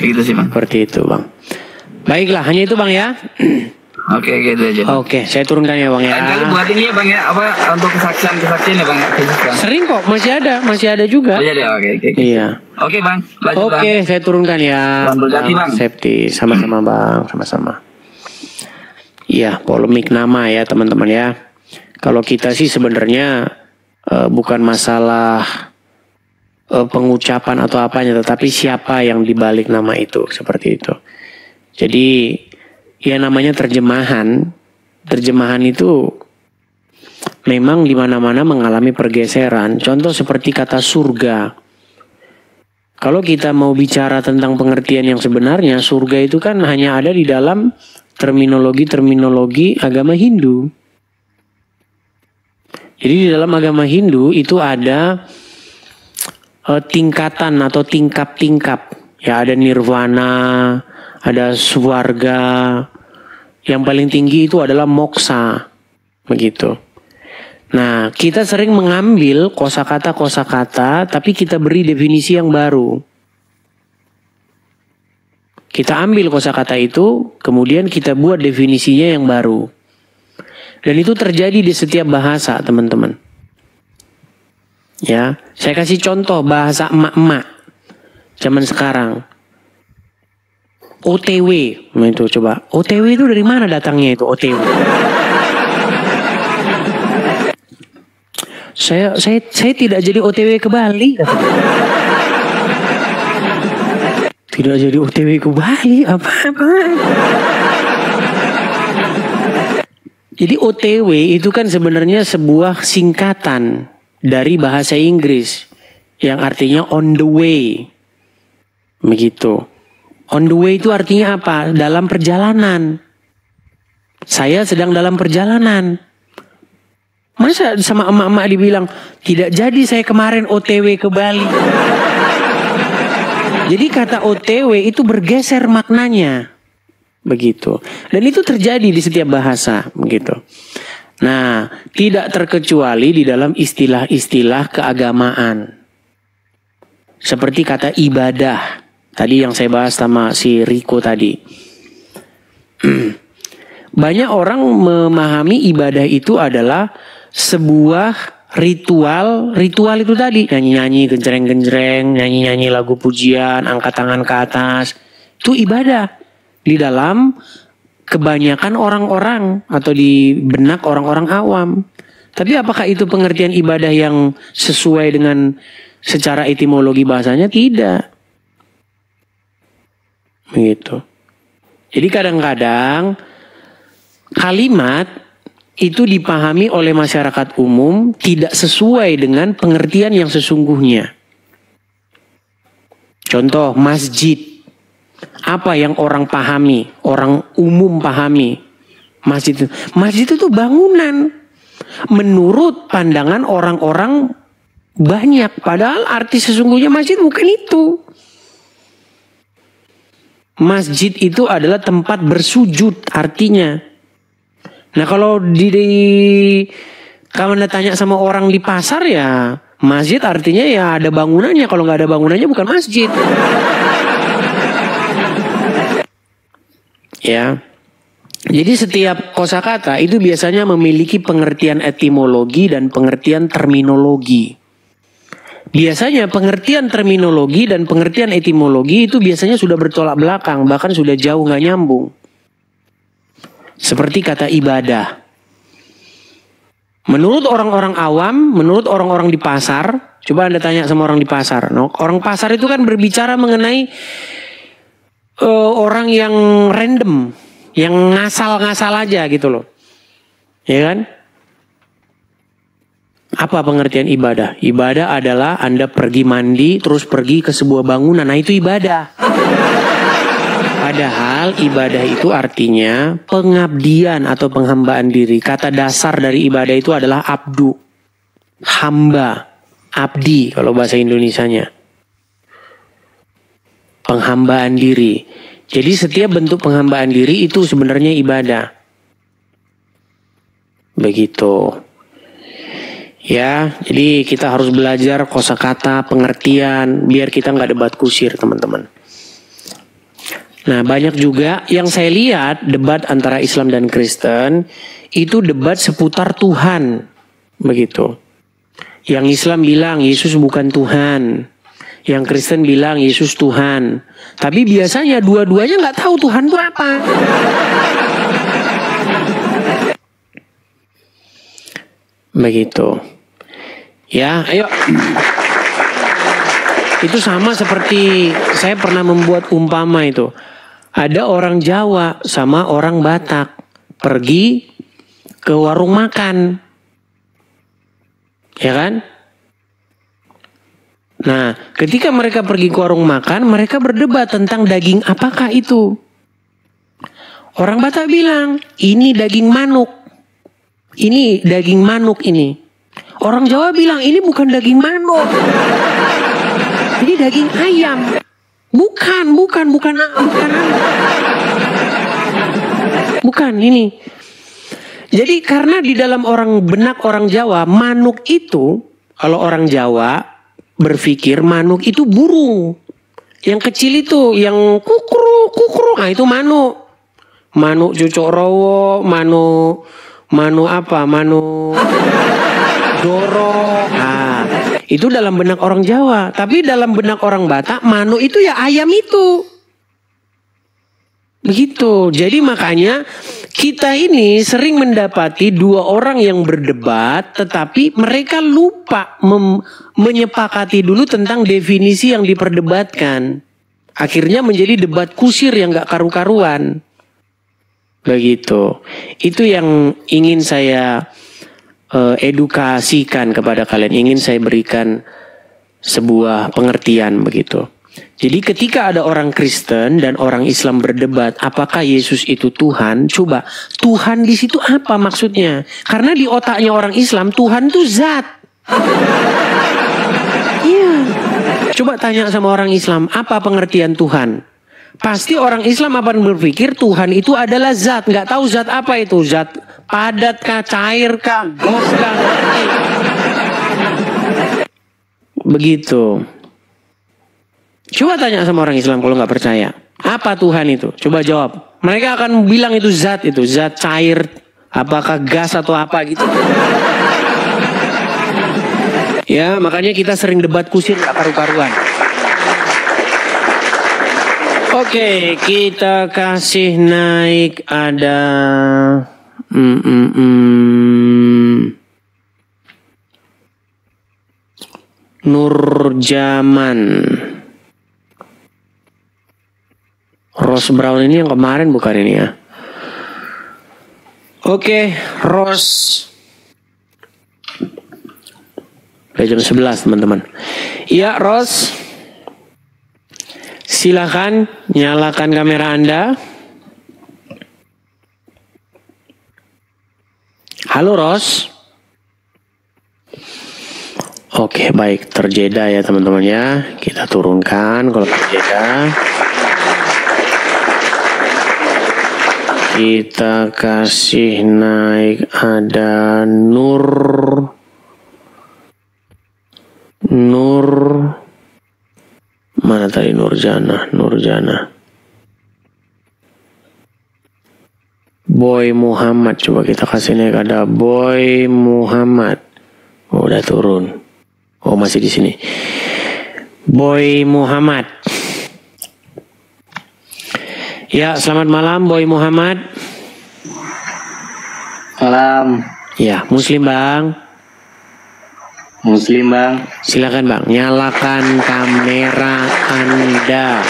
Gitu sih bang. Seperti itu bang. Baiklah, hanya itu bang ya. Oke, gitu aja. Oke, saya turunkan ya bang ya. Kali buat ini ya bang ya, apa untuk kesaksian ya bang? Sering kok, masih ada juga. Masih ada, oke. Iya. Oke bang, lanjut bang. Oke, saya turunkan ya. Bang. Septi, sama-sama bang, sama-sama. Iya, polemik nama ya teman-teman ya. Kalau kita sih sebenarnya bukan masalah pengucapan atau apanya, tetapi siapa yang dibalik nama itu, seperti itu. Jadi ya namanya terjemahan itu memang di mana-mana mengalami pergeseran. Contoh seperti kata surga. Kalau kita mau bicara tentang pengertian yang sebenarnya, surga itu kan hanya ada di dalam terminologi agama Hindu. Jadi di dalam agama Hindu itu ada tingkatan atau tingkap-tingkap. Ya, ada nirvana, ada swarga. Yang paling tinggi itu adalah moksa. Begitu. Nah, kita sering mengambil kosakata tapi kita beri definisi yang baru. Kita ambil kosakata itu, kemudian kita buat definisinya yang baru. Dan itu terjadi di setiap bahasa, teman-teman. Ya, saya kasih contoh bahasa emak-emak zaman sekarang. OTW, nah itu coba. OTW itu dari mana datangnya itu OTW? Saya tidak jadi OTW ke Bali. Tidak jadi OTW ke Bali, apa-apa. Jadi OTW itu kan sebenarnya sebuah singkatan dari bahasa Inggris yang artinya on the way. Begitu. On the way itu artinya apa? Dalam perjalanan. Saya sedang dalam perjalanan. Masa sama emak-emak dibilang, tidak jadi saya kemarin OTW ke Bali. Jadi kata OTW itu bergeser maknanya. Begitu. Dan itu terjadi di setiap bahasa. Begitu. Nah, tidak terkecuali di dalam istilah-istilah keagamaan. Seperti kata ibadah. Tadi yang saya bahas sama si Riko tadi. Banyak orang memahami ibadah itu adalah sebuah ritual itu tadi, nyanyi-nyanyi, genjreng-genjreng, nyanyi-nyanyi lagu pujian, angkat tangan ke atas, itu ibadah di dalam kebanyakan orang-orang atau di benak orang-orang awam. Tapi apakah itu pengertian ibadah yang sesuai dengan secara etimologi bahasanya? Tidak. Begitu. Jadi kadang-kadang kalimat itu dipahami oleh masyarakat umum tidak sesuai dengan pengertian yang sesungguhnya. Contoh masjid. Apa yang orang pahami, orang umum pahami? Masjid itu bangunan. Menurut pandangan orang-orang banyak. Padahal arti sesungguhnya masjid bukan itu. Masjid itu adalah tempat bersujud artinya. Nah kalau kalau Anda tanya sama orang di pasar ya masjid artinya ya ada bangunannya. Kalau nggak ada bangunannya bukan masjid. Ya. Jadi setiap kosakata itu biasanya memiliki pengertian etimologi dan pengertian terminologi. Biasanya pengertian terminologi dan pengertian etimologi itu biasanya sudah bertolak belakang, bahkan sudah jauh nggak nyambung. Seperti kata ibadah. Menurut orang-orang awam, menurut orang-orang di pasar, coba Anda tanya sama orang di pasar. Orang pasar itu kan berbicara mengenai orang yang random, yang ngasal-ngasal aja gitu loh. Ya kan? Apa pengertian ibadah? Ibadah adalah Anda pergi mandi, terus pergi ke sebuah bangunan. Nah itu ibadah. Padahal ibadah itu artinya pengabdian atau penghambaan diri. Kata dasar dari ibadah itu adalah abdu. Hamba. Abdi kalau bahasa Indonesianya. Penghambaan diri. Jadi setiap bentuk penghambaan diri itu sebenarnya ibadah. Begitu. Ya, jadi kita harus belajar kosakata, pengertian, biar kita nggak debat kusir, teman-teman. Nah, banyak juga yang saya lihat debat antara Islam dan Kristen itu debat seputar Tuhan, begitu. Yang Islam bilang Yesus bukan Tuhan, yang Kristen bilang Yesus Tuhan. Tapi biasanya dua-duanya nggak tahu Tuhan itu apa. Begitu. Ya, ayo. Itu sama seperti saya pernah membuat umpama itu. Ada orang Jawa sama orang Batak pergi ke warung makan. Ya kan? Nah, ketika mereka pergi ke warung makan, mereka berdebat tentang daging apakah itu. Orang Batak bilang, ini daging manuk. Ini daging manuk ini. Orang Jawa bilang, ini bukan daging manuk. Ini daging ayam. Bukan ini. Jadi karena di dalam benak orang Jawa, manuk itu, kalau orang Jawa berpikir manuk itu burung. Yang kecil itu, yang kukru, nah itu manuk. Manuk cucuk rowo, manuk doro. Nah, itu dalam benak orang Jawa. Tapi dalam benak orang Batak, manuk itu ya ayam itu. Begitu. Jadi makanya kita ini sering mendapati dua orang yang berdebat, tetapi mereka lupa menyepakati dulu tentang definisi yang diperdebatkan. Akhirnya menjadi debat kusir yang gak karu-karuan. Begitu. Itu yang ingin saya edukasikan kepada kalian. Ingin saya berikan sebuah pengertian begitu. Jadi ketika ada orang Kristen dan orang Islam berdebat apakah Yesus itu Tuhan, coba Tuhan di situ apa maksudnya? Karena di otaknya orang Islam Tuhan itu zat. Iya. Coba tanya sama orang Islam apa pengertian Tuhan? Pasti orang Islam akan berpikir Tuhan itu adalah zat. Nggak tahu zat apa itu, zat padat kah, cair kah, gas kah? Begitu. Coba tanya sama orang Islam kalau nggak percaya. Apa Tuhan itu? Coba jawab. Mereka akan bilang itu, zat cair. Apakah gas atau apa gitu. Ya makanya kita sering debat kusir nggak karu-karuan. Oke, kita kasih naik ada Nurjaman. Rose Brown ini yang kemarin bukan ini ya. Oke, Rose. Udah jam 11 teman-teman. Iya Rose. Silakan nyalakan kamera Anda. Halo Rose. Oke, baik, terjeda ya teman-teman ya. Kita turunkan kalau terjeda. Kita kasih naik ada Nur mana tadi Nurjana. Boy Muhammad, coba kita kasih naik ada Boy Muhammad. Oh, udah turun. Oh, masih di sini. Boy Muhammad. Ya, selamat malam Boy Muhammad. Malam. Ya, Muslim Bang. Muslim Bang. Silakan Bang, nyalakan kamera Anda.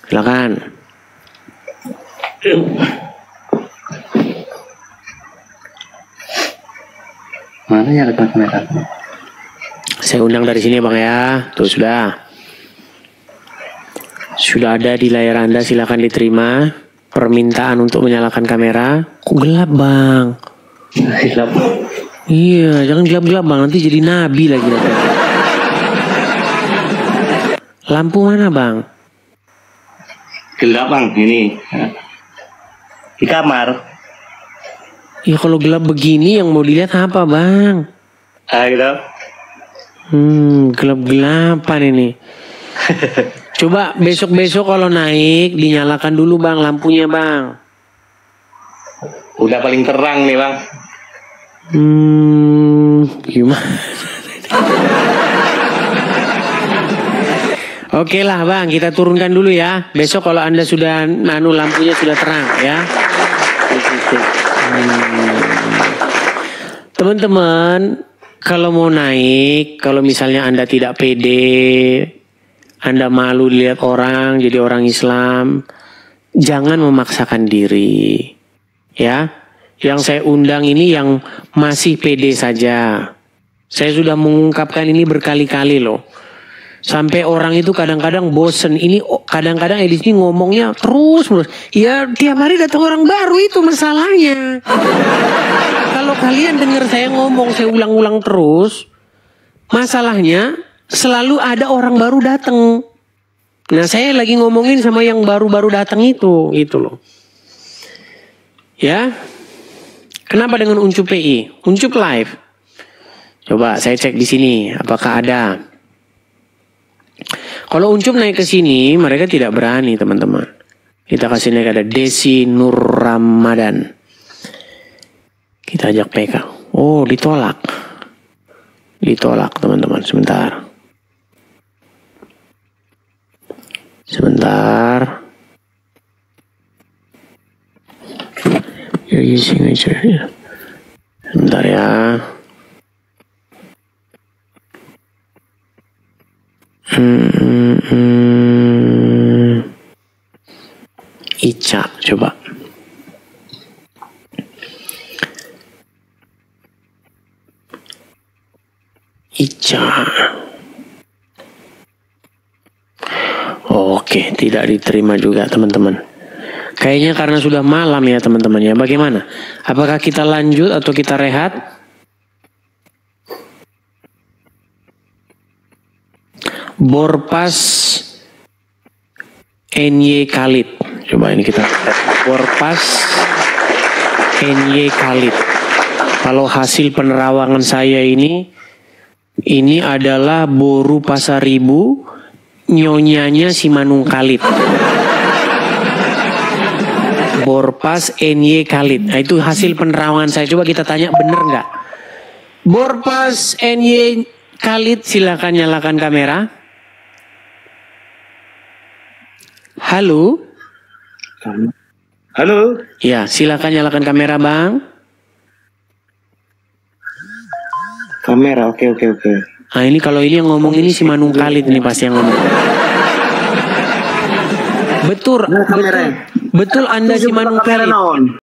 Silakan. Mana nyalakan kamera? Saya undang dari sini Bang ya. Tuh sudah. Sudah ada di layar Anda, silakan diterima. Permintaan untuk menyalakan kamera. Kok gelap Bang? Gelap. Iya, jangan gelap-gelap Bang, nanti jadi nabi lagi nanti. Lampu mana Bang? Gelap Bang, ini. Di kamar. Ya kalau gelap begini yang mau dilihat apa Bang? Gelap. Gelap-gelapan ini. Coba besok-besok kalau naik dinyalakan dulu Bang lampunya Bang. Udah paling terang nih Bang. Gimana? Oke lah Bang, kita turunkan dulu ya. Besok kalau Anda sudah lampunya sudah terang ya. Teman-teman, kalau mau naik, kalau misalnya Anda tidak pede Anda malu dilihat orang jadi orang Islam, jangan memaksakan diri. Ya, yang saya undang ini yang masih pede saja. Saya sudah mengungkapkan ini berkali-kali loh. Sampai orang itu kadang-kadang bosen. Ini kadang-kadang Edis ini ngomongnya terus. Ya tiap hari datang orang baru, itu masalahnya. Kalau kalian dengar saya ngomong, saya ulang-ulang terus. Masalahnya selalu ada orang baru datang. Nah saya lagi ngomongin sama yang baru-baru datang itu, gitu loh. Ya, kenapa dengan Uncup PI? Uncup Live. Coba saya cek di sini, apakah ada. Kalau Uncup naik ke sini, mereka tidak berani teman-teman. Kita kasih naik, ada Desi Nur Ramadan. Kita ajak PK. Oh, ditolak. Ditolak teman-teman, sebentar. Sebentar. You're using it. Sebentar ya. Ica, coba. Ica. Oke, tidak diterima juga teman-teman. Kayaknya karena sudah malam ya teman-teman ya. Bagaimana? Apakah kita lanjut atau kita rehat? Borpas NY Khalid. Coba ini kita Borpas NY Khalid. Kalau hasil penerawangan saya ini adalah Boru Pasaribu, nyonyanya si Manung Khalid. Borpas NY Khalid. Nah, itu hasil penerawangan saya. Coba kita tanya bener nggak? Borpas NY Khalid, silakan nyalakan kamera. Halo. Halo. Ya, silakan nyalakan kamera, Bang. Kamera, oke. Nah, ini kalau ini yang ngomong ini si Manung Khalid ini pasti yang ngomong. Betul Anda si Manung Khalid.